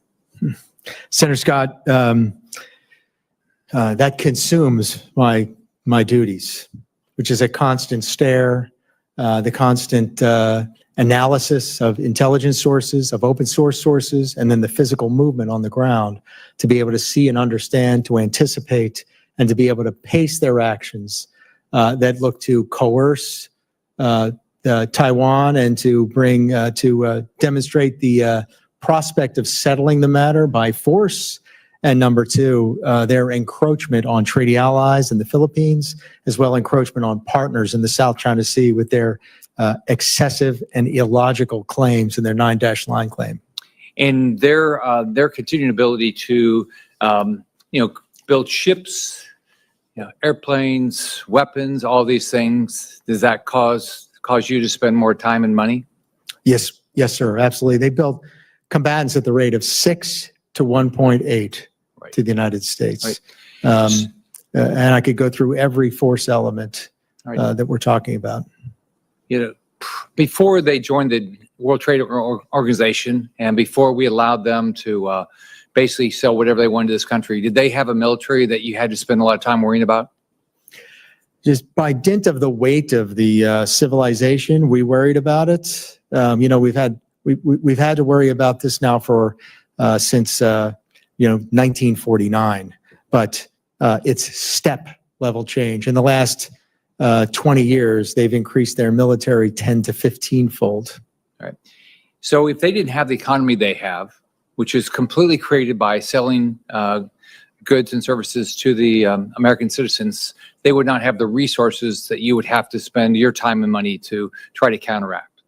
Senator Scott, that consumes my duties, which is a constant stare, the constant analysis of intelligence sources, of open source sources, and then the physical movement on the ground to be able to see and understand, to anticipate, and to be able to pace their actions that look to coerce Taiwan and to bring to demonstrate the prospect of settling the matter by force. And number two, their encroachment on treaty allies in the Philippines, as well encroachment on partners in the South China Sea with their excessive and illogical claims in their 9-dash line claim. And their continuing ability to, build ships, airplanes, weapons, all these things, does that cause you to spend more time and money? Yes, sir, absolutely. They built combatants at the rate of 6 to 1.8 to the United States. Right. And I could go through every force element that we're talking about. Before they joined the World Trade Organization and before we allowed them to basically sell whatever they wanted to this country, did they have a military that you had to spend a lot of time worrying about? Just by dint of the weight of the civilization, we worried about it. We've had to worry about this now for since 1949, but it's step level change. In the last 20 years, they've increased their military 10 to 15-fold. All right. So if they didn't have the economy they have, which is completely created by selling goods and services to the American citizens, they would not have the resources that you would have to spend your time and money to try to counteract.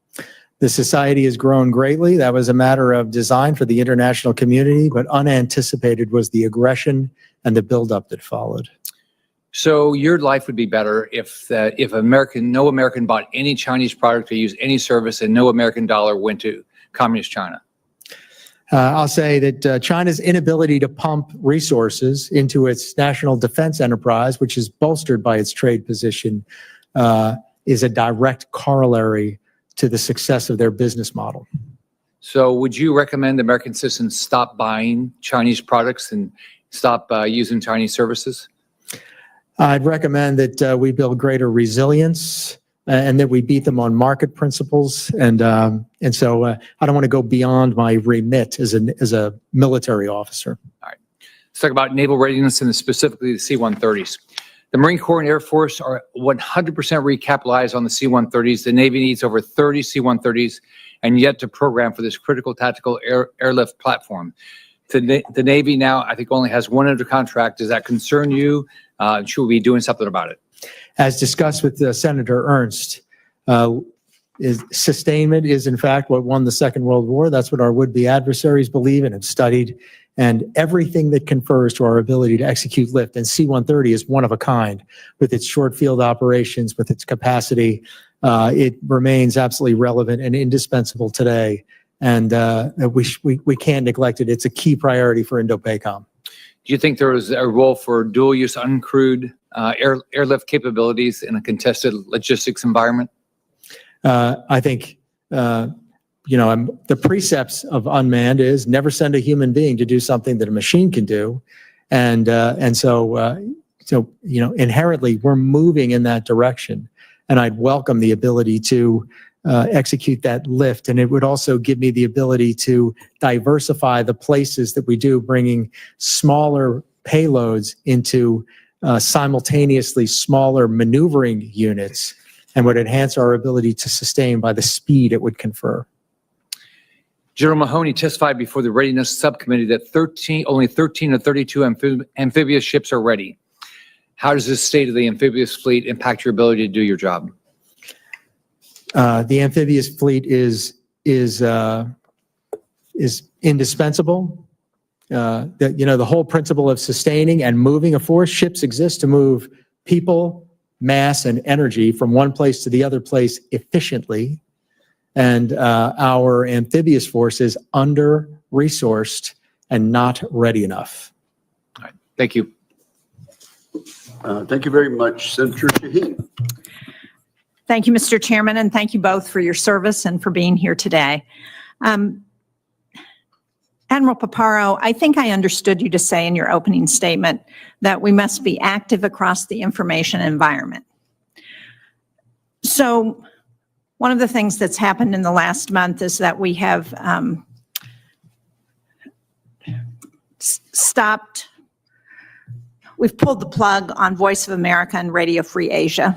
The society has grown greatly. That was a matter of design for the international community, but unanticipated was the aggression and the buildup that followed. So your life would be better if no American bought any Chinese product or used any service, and no American dollar went to Communist China. I'll say that China's inability to pump resources into its national defense enterprise, which is bolstered by its trade position, is a direct corollary to the success of their business model. So would you recommend American citizens stop buying Chinese products and stop using Chinese services? I'd recommend that we build greater resilience and that we beat them on market principles. And so I don't want to go beyond my remit as a military officer. All right. Let's talk about naval readiness and specifically the C-130s. The Marine Corps and Air Force are 100% recapitalized on the C-130s. The Navy needs over 30 C-130s and yet to program for this critical tactical airlift platform. The Navy now, I think, only has one under contract. Does that concern you? Should we be doing something about it? As discussed with Senator Ernst, sustainment is in fact what won the Second World War. That's what our would-be adversaries believe and have studied. And everything that confers to our ability to execute lift, and C-130 is one of a kind with its short field operations, with its capacity. It remains absolutely relevant and indispensable today. And we can't neglect it. It's a key priority for Indo-Pacom. Do you think there is a role for dual-use uncrewed airlift capabilities in a contested logistics environment? I think, the precepts of unmanned is never send a human being to do something that a machine can do. And so inherently, we're moving in that direction. And I'd welcome the ability to execute that lift. And it would also give me the ability to diversify the places that we do, bringing smaller payloads into simultaneously smaller maneuvering units and would enhance our ability to sustain by the speed it would confer. General Mahoney testified before the Readiness Subcommittee that only 13 of 32 amphibious ships are ready. How does this state of the amphibious fleet impact your ability to do your job? The amphibious fleet is indispensable. The whole principle of sustaining and moving a force, ships exist to move people, mass, and energy from one place to the other place efficiently. And our amphibious force is under-resourced and not ready enough. All right. Thank you. Thank you very much, Senator Shaheen. Thank you, Mr. Chairman, and thank you both for your service and for being here today. Admiral Paparo, I think I understood you to say in your opening statement that we must be active across the information environment. So one of the things that's happened in the last month is that we have we've pulled the plug on Voice of America and Radio Free Asia.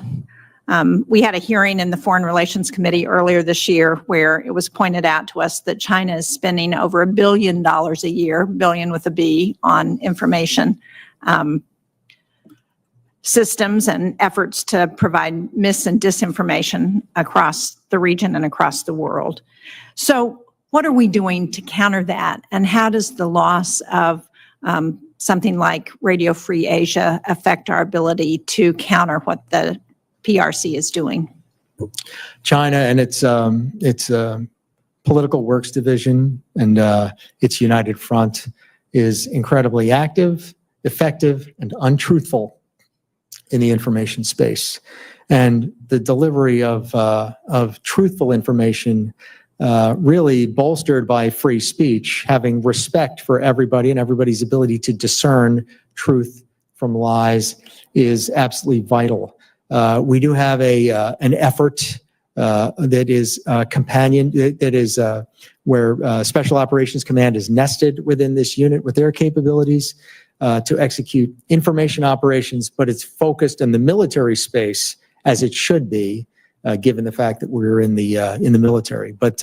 We had a hearing in the Foreign Relations Committee earlier this year where it was pointed out to us that China is spending over $1 billion a year, billion with a B, on information systems and efforts to provide mis- and disinformation across the region and across the world. So what are we doing to counter that? And how does the loss of something like Radio Free Asia affect our ability to counter what the PRC is doing? China and its political works division and its United Front is incredibly active, effective, and untruthful in the information space. And the delivery of truthful information really bolstered by free speech, having respect for everybody and everybody's ability to discern truth from lies is absolutely vital. We do have an effort that is companion, that is where Special Operations Command is nested within this unit with their capabilities to execute information operations, but it's focused in the military space as it should be, given the fact that we're in the military. But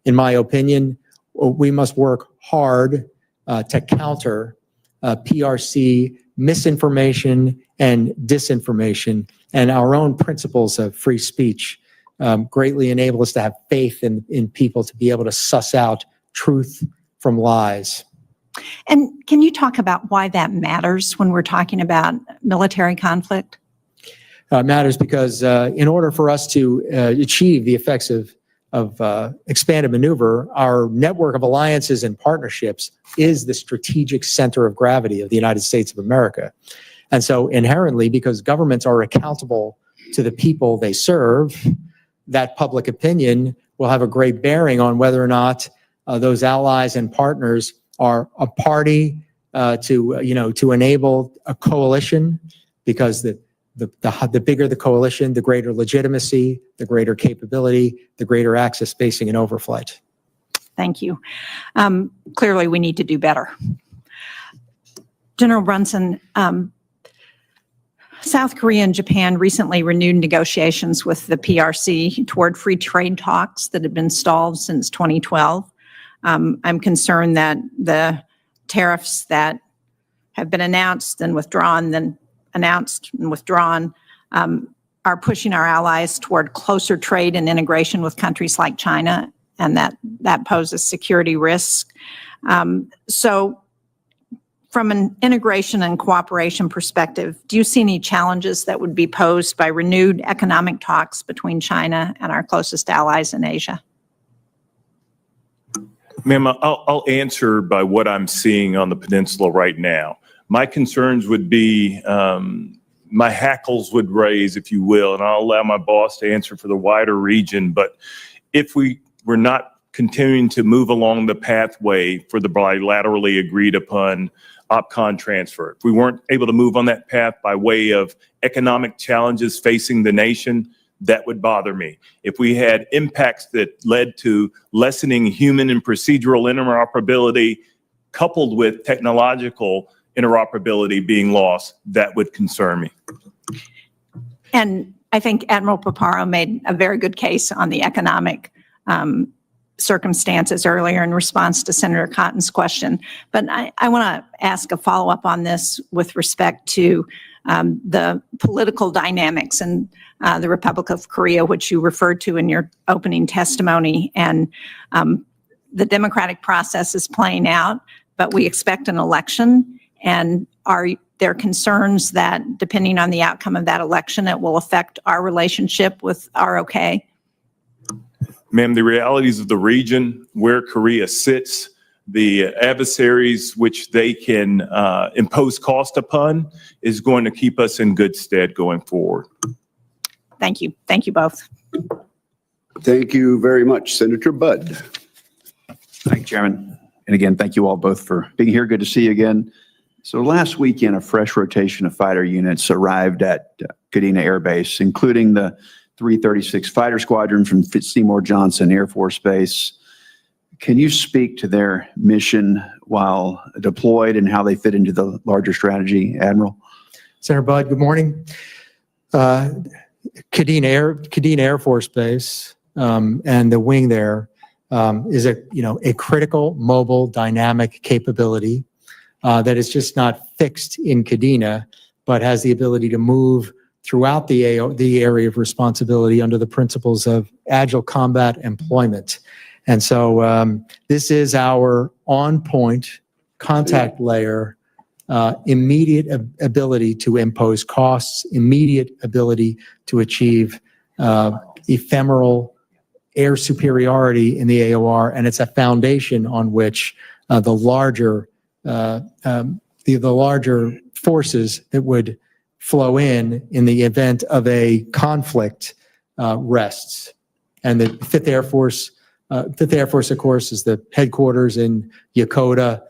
in my opinion, we must work hard to counter PRC misinformation and disinformation, and our own principles of free speech greatly enable us to have faith in people to be able to suss out truth from lies. And can you talk about why that matters when we're talking about military conflict? It matters because in order for us to achieve the effects of expanded maneuver, our network of alliances and partnerships is the strategic center of gravity of the United States of America. And so inherently, because governments are accountable to the people they serve, that public opinion will have a great bearing on whether or not those allies and partners are a party to enable a coalition, because the bigger the coalition, the greater legitimacy, the greater capability, the greater access, spacing, and overflight. Thank you. Clearly, we need to do better. General Brunson, South Korea and Japan recently renewed negotiations with the PRC toward free trade talks that had been stalled since 2012. I'm concerned that the tariffs that have been announced and withdrawn, then announced and withdrawn, are pushing our allies toward closer trade and integration with countries like China, and that poses security risk. So from an integration and cooperation perspective, do you see any challenges that would be posed by renewed economic talks between China and our closest allies in Asia? Ma'am, I'll answer by what I'm seeing on the peninsula right now. My concerns would be, my hackles would raise, if you will, and I'll allow my boss to answer for the wider region. But if we were not continuing to move along the pathway for the bilaterally agreed upon OPCON transfer, if we weren't able to move on that path by way of economic challenges facing the nation, that would bother me. If we had impacts that led to lessening human and procedural interoperability coupled with technological interoperability being lost, that would concern me. And I think Admiral Paparo made a very good case on the economic circumstances earlier in response to Senator Cotton's question. But I want to ask a follow-up on this with respect to the political dynamics in the Republic of Korea, which you referred to in your opening testimony. And the democratic process is playing out, but we expect an election. And are there concerns that depending on the outcome of that election, it will affect our relationship with ROK? Ma'am, the realities of the region, where Korea sits, the adversaries which they can impose cost upon, is going to keep us in good stead going forward. Thank you. Thank you both. Thank you very much, Senator Budd. Thank you, Chairman. And again, thank you all both for being here. Good to see you again. So last weekend, a fresh rotation of fighter units arrived at Kadena Air Base, including the 336 Fighter Squadron from Seymour Johnson Air Force Base. Can you speak to their mission while deployed and how they fit into the larger strategy, Admiral? Senator Budd, good morning. Kadena Air Force Base and the wing there is a critical mobile dynamic capability that is just not fixed in Kadena, but has the ability to move throughout the area of responsibility under the principles of agile combat employment. And so this is our on-point contact layer, immediate ability to impose costs, immediate ability to achieve ephemeral air superiority in the AOR, and it's a foundation on which the larger forces that would flow in the event of a conflict rests. And the 5th Air Force, of course, is the headquarters in Yokota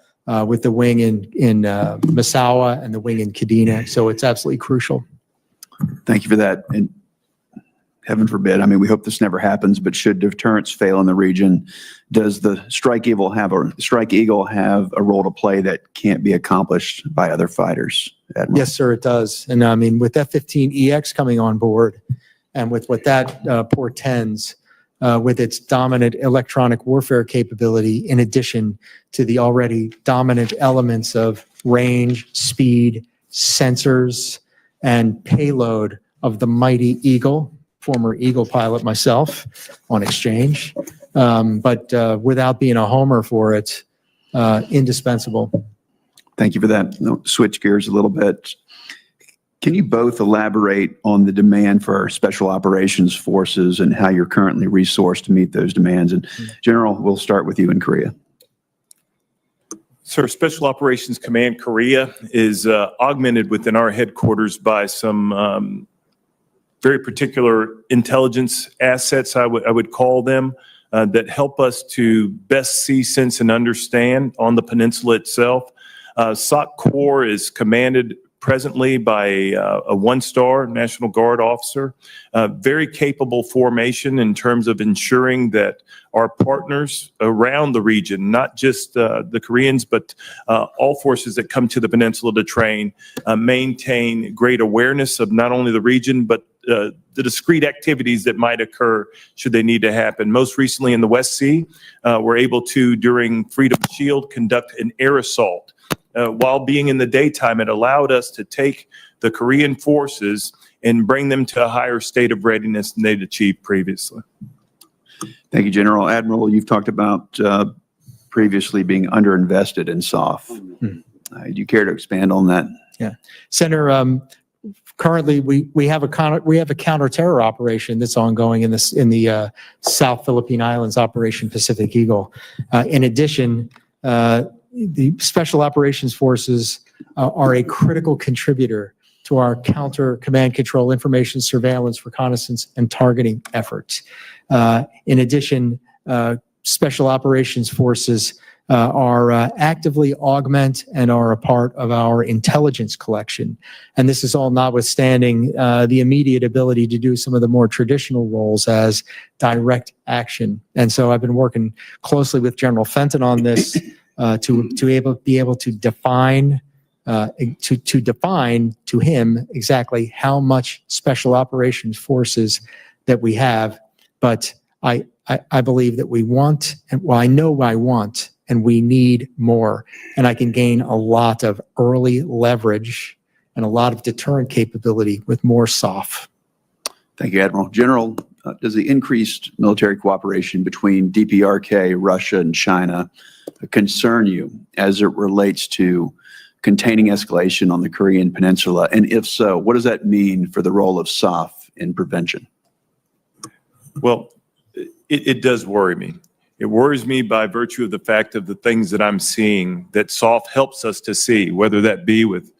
with the wing in Misawa and the wing in Kadena. So it's absolutely crucial. Thank you for that. And heaven forbid, I mean, we hope this never happens, but should deterrence fail in the region, does the Strike Eagle have a role to play that can't be accomplished by other fighters, Admiral? Yes, sir, it does. And I mean, with F-15EX coming on board and with what that portends, with its dominant electronic warfare capability, in addition to the already dominant elements of range, speed, sensors, and payload of the mighty Eagle, former Eagle pilot myself on exchange, but without being a homer for it, indispensable. Thank you for that. I'll switch gears a little bit. Can you both elaborate on the demand for our special operations forces and how you're currently resourced to meet those demands? And General, we'll start with you in Korea. Sir, Special Operations Command Korea is augmented within our headquarters by some very particular intelligence assets, I would call them, that help us to best see, sense, and understand on the peninsula itself. SOC Corps is commanded presently by a one-star National Guard officer, very capable formation in terms of ensuring that our partners around the region, not just the Koreans, but all forces that come to the peninsula to train, maintain great awareness of not only the region, but the discrete activities that might occur should they need to happen. Most recently in the West Sea, we're able to, during Freedom Shield, conduct an air assault. While being in the daytime, it allowed us to take the Korean forces and bring them to a higher state of readiness than they'd achieved previously. Thank you, General. Admiral, you've talked about previously being underinvested in SOF. Do you care to expand on that? Yeah. Senator, currently we have a counter-terror operation that's ongoing in the South Philippine Islands, Operation Pacific Eagle. In addition, the Special Operations Forces are a critical contributor to our counter command control, information surveillance, reconnaissance, and targeting efforts. In addition, Special Operations Forces are actively augment and are a part of our intelligence collection. And this is all notwithstanding the immediate ability to do some of the more traditional roles as direct action. And so I've been working closely with General Fenton on this to be able to define to define to him exactly how much special operations forces that we have. But I believe that we want, and well, I know I want, and we need more. And I can gain a lot of early leverage and a lot of deterrent capability with more SOF. Thank you, Admiral. General, does the increased military cooperation between DPRK, Russia, and China concern you as it relates to containing escalation on the Korean Peninsula? And if so, what does that mean for the role of SOF in prevention? Well, it does worry me. It worries me by virtue of the fact of the things that I'm seeing that SOF helps us to see, whether that be with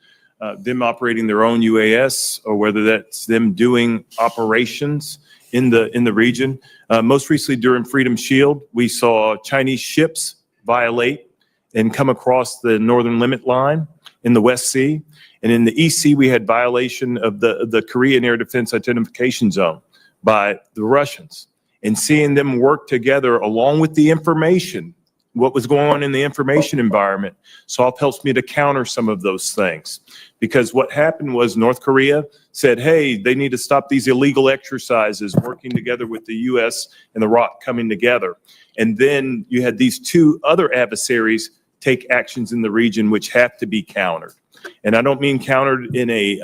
them operating their own UAS or whether that's them doing operations in the region. Most recently during Freedom Shield, we saw Chinese ships violate and come across the northern limit line in the West Sea. And in the EC, we had violation of the Korean Air Defense Identification Zone by the Russians. And seeing them work together along with the information, what was going on in the information environment, SOF helps me to counter some of those things. Because what happened was North Korea said, hey, they need to stop these illegal exercises, working together with the US and the ROC coming together. And then you had these two other adversaries take actions in the region which have to be countered. And I don't mean countered in a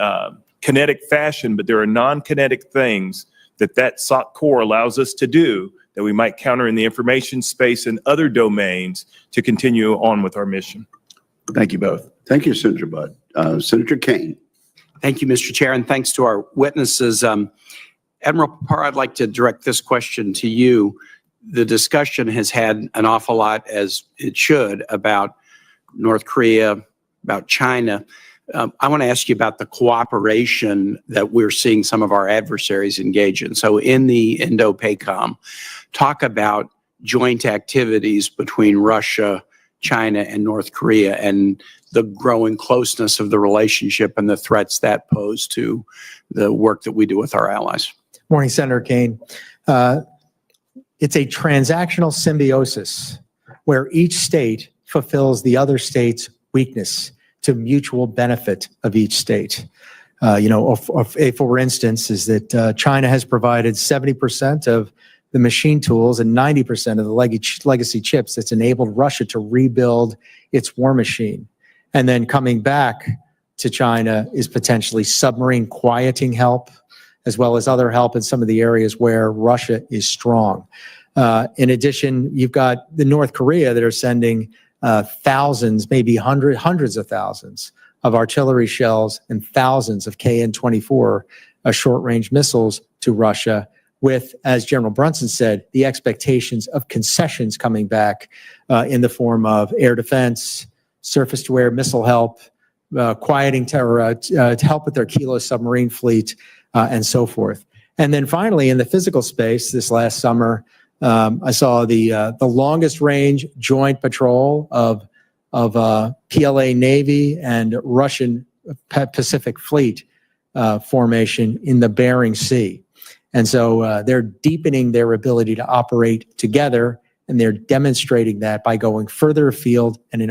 kinetic fashion, but there are non-kinetic things that SOC core allows us to do that we might counter in the information space and other domains to continue on with our mission. Thank you both. Thank you, Senator Budd. Senator Kane. Thank you, Mr. Chair, and thanks to our witnesses. Admiral Paparo, I'd like to direct this question to you. The discussion has had an awful lot, as it should, about North Korea, about China. I want to ask you about the cooperation that we're seeing some of our adversaries engage in. So in the Indo-PACOM, talk about joint activities between Russia, China, and North Korea, and the growing closeness of the relationship and the threats that pose to the work that we do with our allies. Morning, Senator Kane. It's a transactional symbiosis where each state fulfills the other state's weakness to mutual benefit of each state. For instance, is that China has provided 70% of the machine tools and 90% of the legacy chips that's enabled Russia to rebuild its war machine. And then coming back to China is potentially submarine quieting help, as well as other help in some of the areas where Russia is strong. In addition, you've got the North Korea that are sending thousands, maybe hundreds of thousands of artillery shells and thousands of KN-24 short-range missiles to Russia with, as General Brunson said, the expectations of concessions coming back in the form of air defense, surface-to-air missile help, quieting terror, to help with their Kilo submarine fleet, and so forth. And then finally, in the physical space this last summer, I saw the longest range joint patrol of PLA Navy and Russian Pacific Fleet formation in the Bering Sea. And so they're deepening their ability to operate together, and they're demonstrating that by going further afield and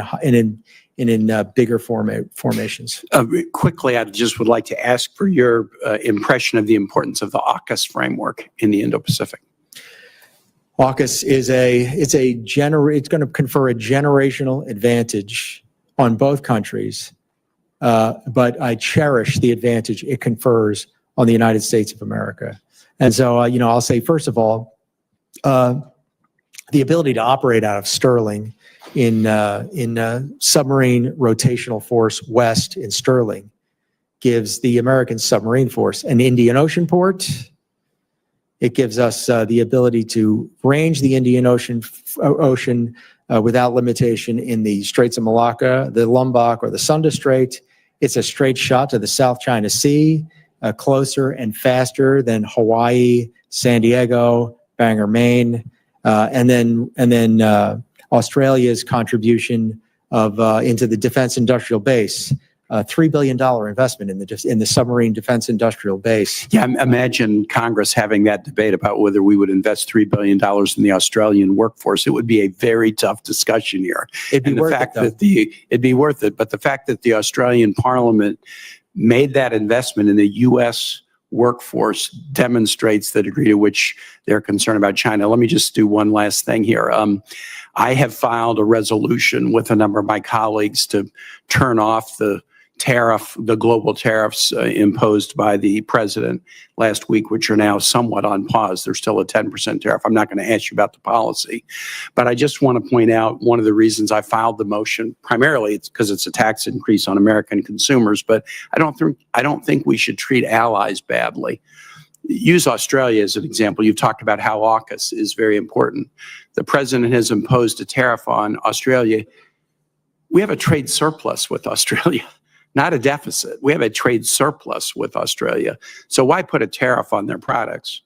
in bigger formations. Quickly, I just would like to ask for your impression of the importance of the AUKUS framework in the Indo-Pacific. AUKUS is it's going to confer a generational advantage on both countries, but I cherish the advantage it confers on the United States of America. And so, I'll say, first of all, the ability to operate out of Sterling in submarine rotational force west in Sterling gives the American submarine force an Indian Ocean port. It gives us the ability to range the Indian Ocean without limitation in the Straits of Malacca, the Lombok, or the Sunda Strait. It's a straight shot to the South China Sea, closer and faster than Hawaii, San Diego, Bangor, Maine, and then Australia's contribution into the Defense Industrial Base $3 billion investment in the submarine defense industrial base. Yeah, imagine Congress having that debate about whether we would invest $3 billion in the Australian workforce. It would be a very tough discussion here. It'd be And the worth fact it, though. that it'd be worth it, but the fact that the Australian Parliament made that investment in the U.S. workforce demonstrates the degree to which they're concerned about China. Let me just do one last thing here. I have filed a resolution with a number of my colleagues to turn off the global tariffs imposed by the president last week, which are now somewhat on pause. There's still a 10% tariff. I'm not going to ask you about the policy, but I just want to point out one of the reasons I filed the motion. Primarily, it's because it's a tax increase on American consumers, but I don't think we should treat allies badly. Use Australia as an example. You've talked about how AUKUS is very important. The president has imposed a tariff on Australia. We have a trade surplus with Australia. Not a deficit. We have a trade surplus with Australia. So why put a tariff on their products?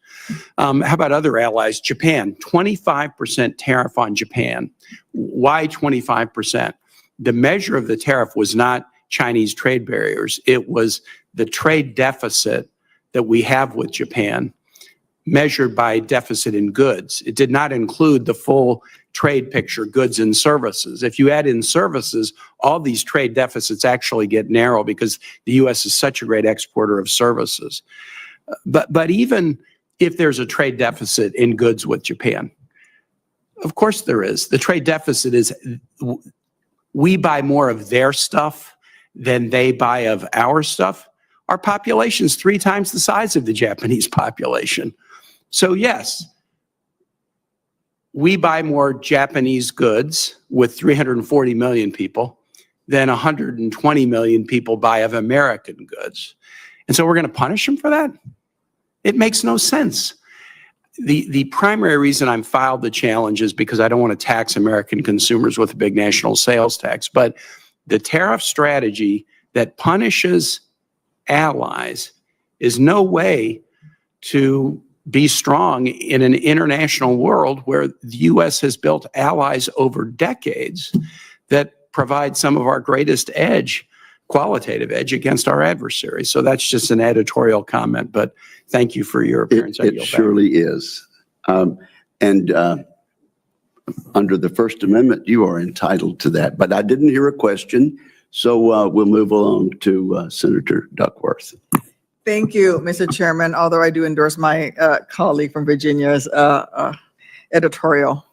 How about other allies? Japan, 25% tariff on Japan. Why 25%? The measure of the tariff was not Chinese trade barriers. It was the trade deficit that we have with Japan measured by deficit in goods. It did not include the full trade picture, goods and services. If you add in services, all these trade deficits actually get narrow because the U.S. is such a great exporter of services. But even if there's a trade deficit in goods with Japan, of course there is. The trade deficit is we buy more of their stuff than they buy of our stuff. Our population is 3 times the size of the Japanese population. So yes, we buy more Japanese goods with 340 million people than 120 million people buy of American goods. And so we're going to punish them for that? It makes no sense. The primary reason I filed the challenge is because I don't want to tax American consumers with a big national sales tax. But the tariff strategy that punishes allies is no way to be strong in an international world where the U.S. has built allies over decades that provide some of our greatest edge, qualitative edge against our adversaries. So that's just an editorial comment, but thank you for your appearance. It surely is. Under the First Amendment, you are entitled to that, but I didn't hear a question. So we'll move along to Senator Duckworth. Thank you, Mr. Chairman, although I do endorse my colleague from Virginia's editorial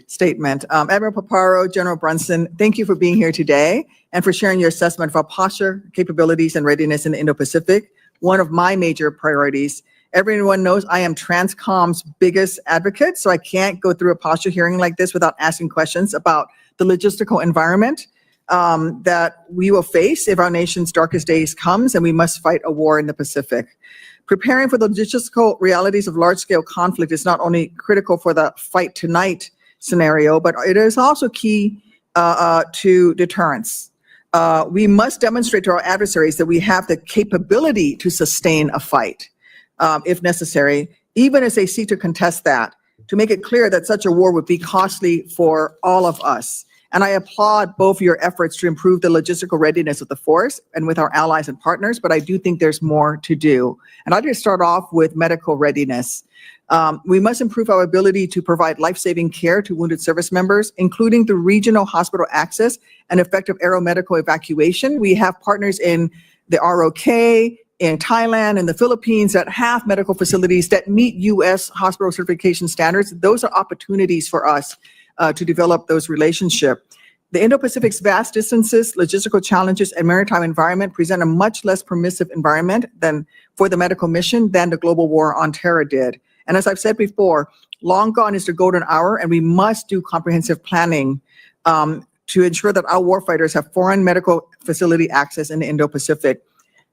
statement. Admiral Paparo, General Brunson, thank you for being here today and for sharing your assessment of our posture, capabilities, and readiness in the Indo-Pacific, one of my major priorities. Everyone knows I am Transcom's biggest advocate, so I can't go through a posture hearing like this without asking questions about the logistical environment that we will face if our nation's darkest days comes and we must fight a war in the Pacific. Preparing for the logistical realities of large-scale conflict is not only critical for the fight tonight scenario, but it is also key to deterrence. We must demonstrate to our adversaries that we have the capability to sustain a fight if necessary, even as they seek to contest that, to make it clear that such a war would be costly for all of us. And I applaud both your efforts to improve the logistical readiness of the force and with our allies and partners, but I do think there's more to do. And I'll just start off with medical readiness. We must improve our ability to provide life-saving care to wounded service members, including the regional hospital access and effective aeromedical evacuation. We have partners in the ROK, in Thailand and the Philippines that have medical facilities that meet U.S. hospital certification standards. Those are opportunities for us to develop those relationships. The Indo-Pacific's vast distances, logistical challenges, and maritime environment present a much less permissive environment than for the medical mission than the global war on terror did. And as I've said before, long gone is the golden hour, and we must do comprehensive planning to ensure that our warfighters have foreign medical facility access in the Indo-Pacific.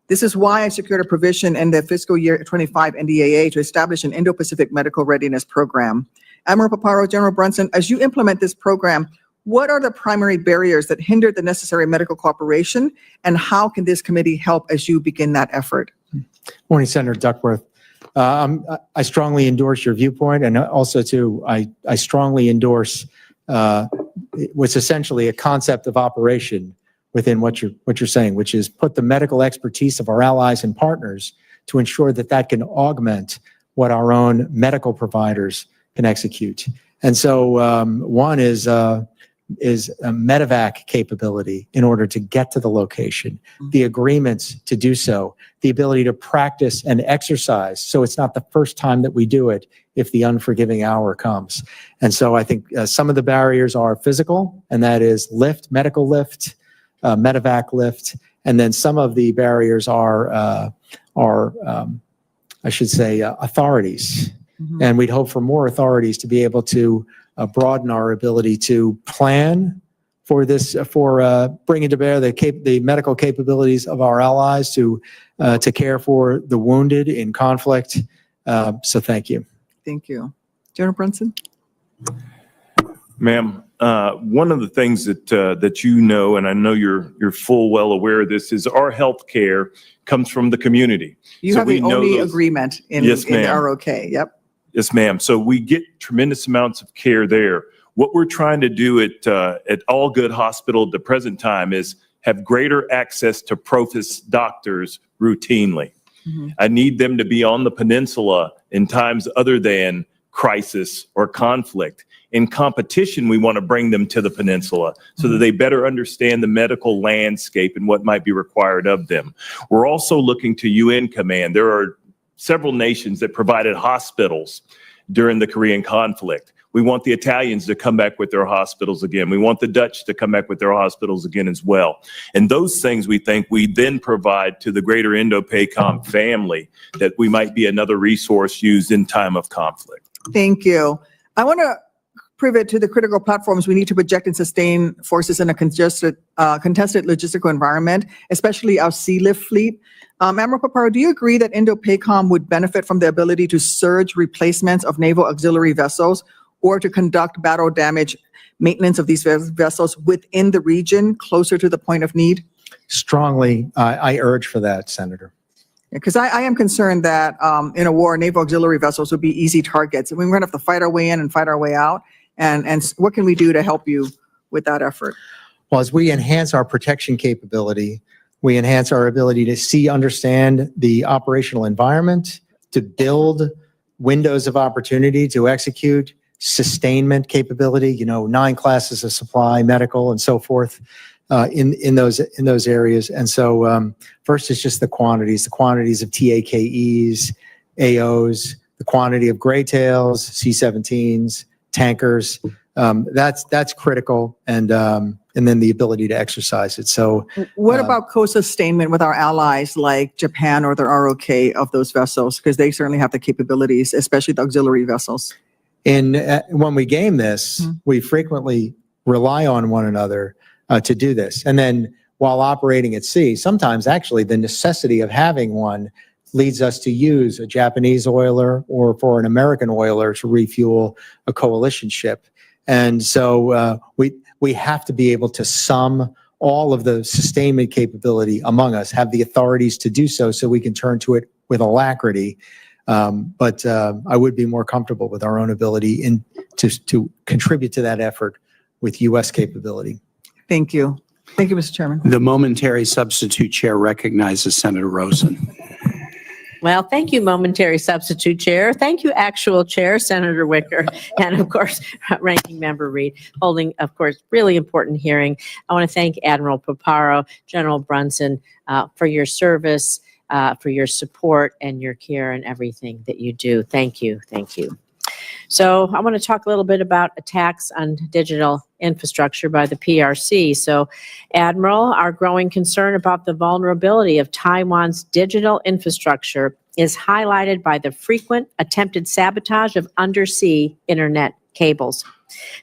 This is why I secured a provision in the fiscal year 25 NDAA to establish an Indo-Pacific medical readiness program. Admiral Paparo, General Brunson, as you implement this program, what are the primary barriers that hinder the necessary medical cooperation, and how can this committee help as you begin that effort? Morning, Senator Duckworth. I strongly endorse your viewpoint, and also too, I strongly endorse what's essentially a concept of operation within what you're saying, which is put the medical expertise of our allies and partners to ensure that that can augment what our own medical providers can execute. And so one is a medevac capability in order to get to the location, the agreements to do so, the ability to practice and exercise so it's not the first time that we do it if the unforgiving hour comes. And so I think some of the barriers are physical, and that is lift, medical lift, medevac lift, and then some of the barriers are I should say, authorities. And we'd hope for more authorities to be able to broaden our ability to plan for this, for bringing to bear the medical capabilities of our allies to care for the wounded in conflict. So thank you. Thank you. General Brunson? Ma'am, one of the things that you know, and I know you're full well aware of this, is our health care comes from the community. You So have we the know only those- agreement in Yes, in ma'am. ROK. Yep. Yes, ma'am. So we get tremendous amounts of care there. What we're trying to do at All Good Hospital at the present time is have greater access to Profis doctors routinely. I need them to be on the peninsula in times other than crisis or conflict. In competition, we want to bring them to the peninsula so that they better understand the medical landscape and what might be required of them. We're also looking to UN Command. There are several nations that provided hospitals during the Korean conflict. We want the Italians to come back with their hospitals again. We want the Dutch to come back with their hospitals again as well. And those things we think we then provide to the greater Indo-PACOM family that we might be another resource used in time of conflict. Thank you. I want to pivot to the critical platforms we need to project and sustain forces in a contested logistical environment, especially our sea lift fleet. Admiral Paparo, do you agree that Indo-PACOM would benefit from the ability to surge replacements of naval auxiliary vessels or to conduct battle damage maintenance of these vessels within the region, closer to the point of need? Strongly, I urge for that, Senator. Because I am concerned that in a war, naval auxiliary vessels would be easy targets. And we're going to have to fight our way in and fight our way out. And what can we do to help you with that effort? Well, as we enhance our protection capability, we enhance our ability to see, understand the operational environment, to build windows of opportunity to execute sustainment capability, 9 classes of supply, medical, and so forth in those areas. And so first is just the quantities of TAKEs, AOs, the quantity of gray tails, C-17s, tankers. That's critical, and then the ability to exercise it. So what about co-sustainment with our allies like Japan or the ROK of those vessels? Because they certainly have the capabilities, especially the auxiliary vessels. When we game this, we frequently rely on one another to do this. And then while operating at sea, sometimes actually the necessity of having one leads us to use a Japanese oiler or for an American oiler to refuel a coalition ship. And so we have to be able to sum all of the sustainment capability among us, have the authorities to do so we can turn to it with alacrity. But I would be more comfortable with our own ability to contribute to that effort with U.S. capability. Thank you. Thank you, Mr. Chairman. The momentary substitute chair recognizes Senator Rosen. Well, thank you, momentary substitute chair. Thank you, actual chair, Senator Wicker, and of course, Ranking Member Reed, holding, of course, really important hearing. I want to thank Admiral Paparo, General Brunson, for your service, for your support and your care and everything that you do. Thank you. Thank you. So I want to talk a little bit about attacks on digital infrastructure by the PRC. So, Admiral, our growing concern about the vulnerability of Taiwan's digital infrastructure is highlighted by the frequent attempted sabotage of undersea internet cables.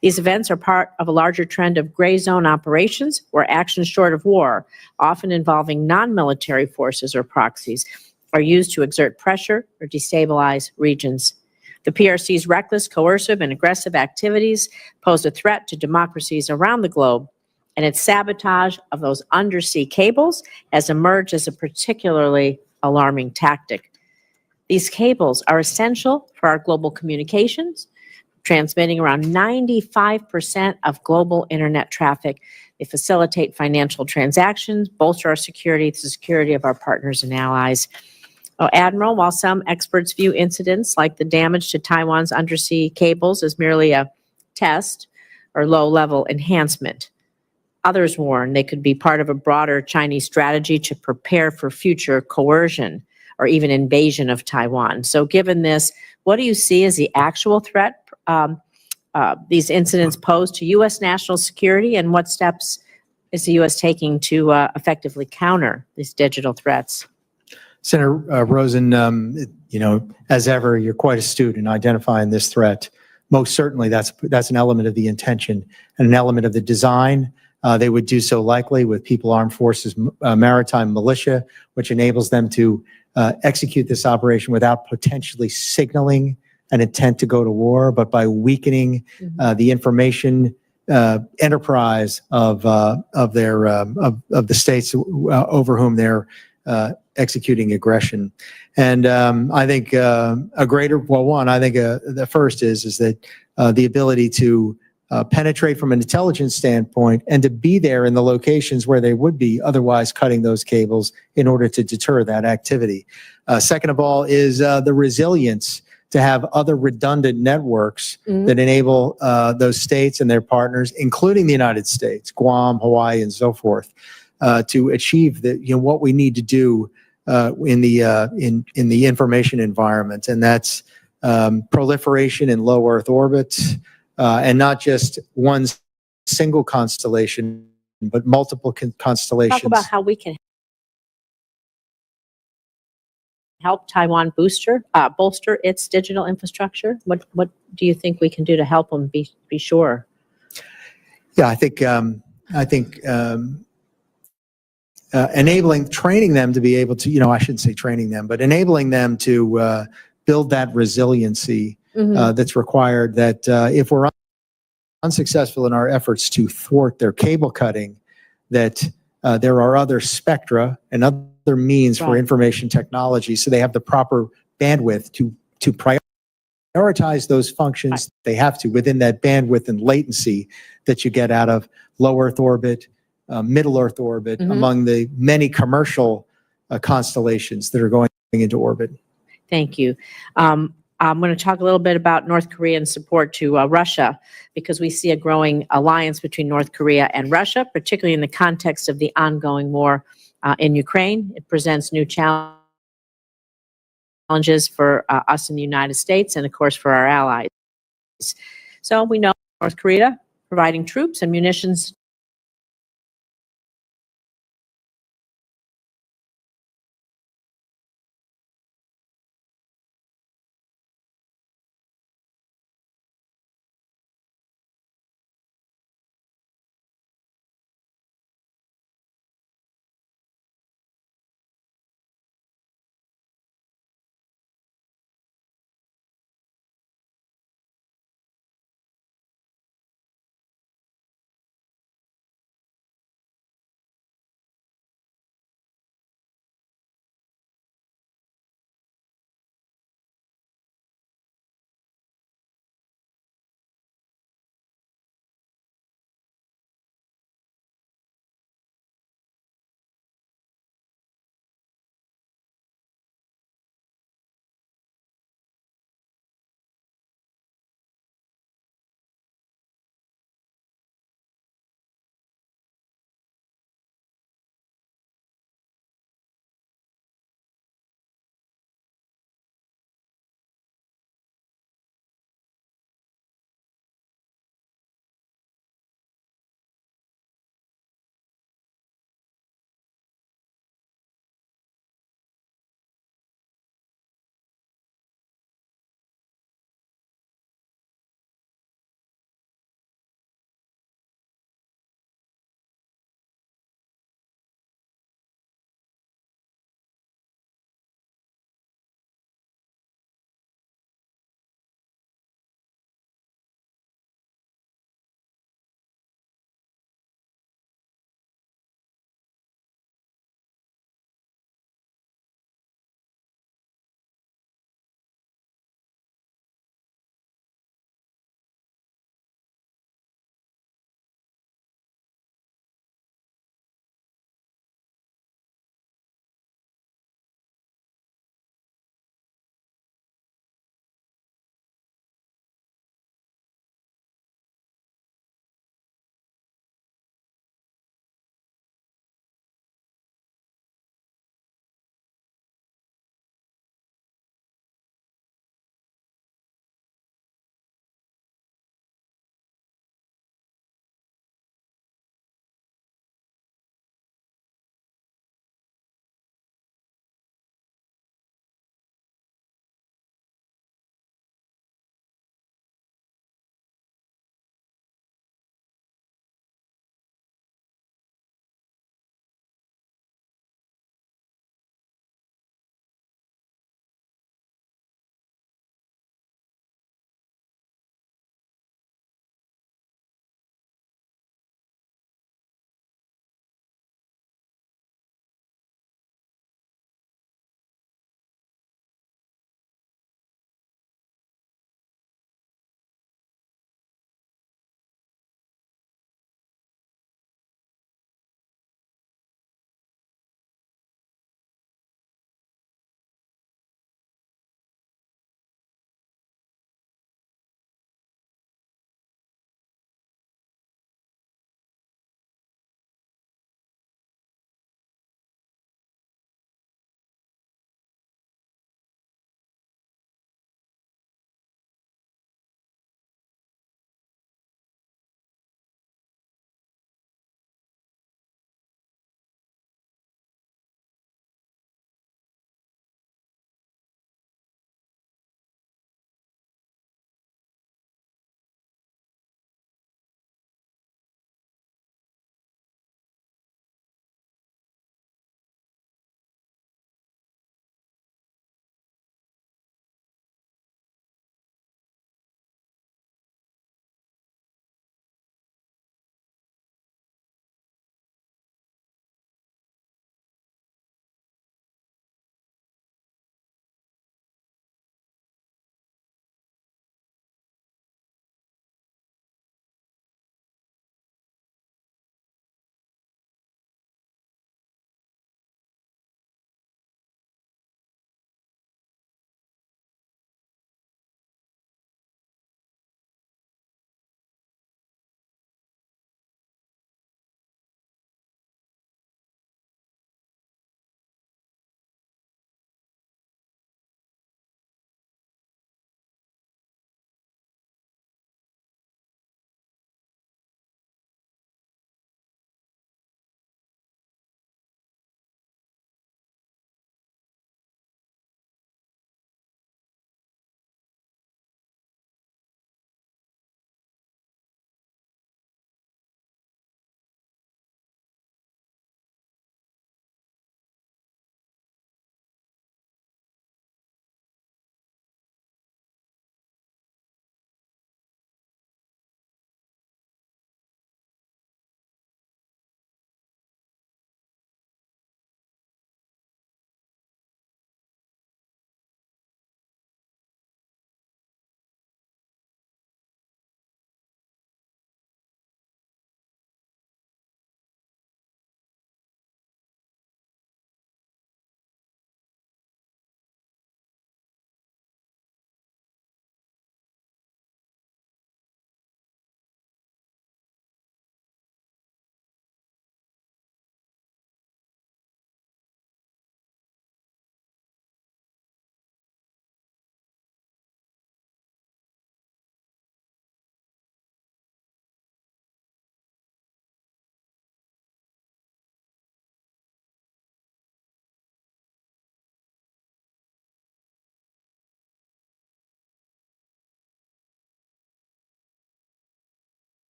These events are part of a larger trend of gray zone operations where actions short of war, often involving non-military forces or proxies, are used to exert pressure or destabilize regions. The PRC's reckless, coercive, and aggressive activities pose a threat to democracies around the globe, and its sabotage of those undersea cables has emerged as a particularly alarming tactic. These cables are essential for our global communications, transmitting around 95% of global internet traffic. They facilitate financial transactions, bolster our security, the security of our partners and allies. Oh, Admiral, while some experts view incidents like the damage to Taiwan's undersea cables as merely a test or low-level enhancement, others warn they could be part of a broader Chinese strategy to prepare for future coercion or even invasion of Taiwan. So given this, what do you see as the actual threat these incidents pose to U.S. national security, and what steps is the U.S. taking to effectively counter these digital threats? Senator Rosen, as ever, you're quite astute in identifying this threat. Most certainly, that's an element of the intention and an element of the design. They would do so likely with People Armed Forces Maritime Militia, which enables them to execute this operation without potentially signaling an intent to go to war, but by weakening the information enterprise of the states over whom they're executing aggression. And I think the first is that the ability to penetrate from an intelligence standpoint and to be there in the locations where they would be otherwise cutting those cables in order to deter that activity. Second of all is the resilience to have other redundant networks that enable those states and their partners, including the United States, Guam, Hawaii, and so forth, to achieve what we need to do in the information environment, and that's proliferation in low Earth orbit, and not just one single constellation, but multiple constellations. Talk about how we can help Taiwan bolster its digital infrastructure. What do you think we can do to help them be sure? Yeah, I think training them to be able to, I shouldn't say training them, but enabling them to build that resiliency that's required, that if we're unsuccessful in our efforts to thwart their cable cutting, that there are other spectra and other means for information technology, so they have the proper bandwidth to prioritize those functions they have to within that bandwidth and latency that you get out of low Earth orbit, middle Earth orbit, among the many commercial constellations that are going into orbit. Thank you. I'm going to talk a little bit about North Korean support to Russia, because we see a growing alliance between North Korea and Russia, particularly in the context of the ongoing war in Ukraine. It presents new challenges for us in the United States and, of course, for our allies. So we know North Korea providing troops and munitions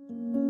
you.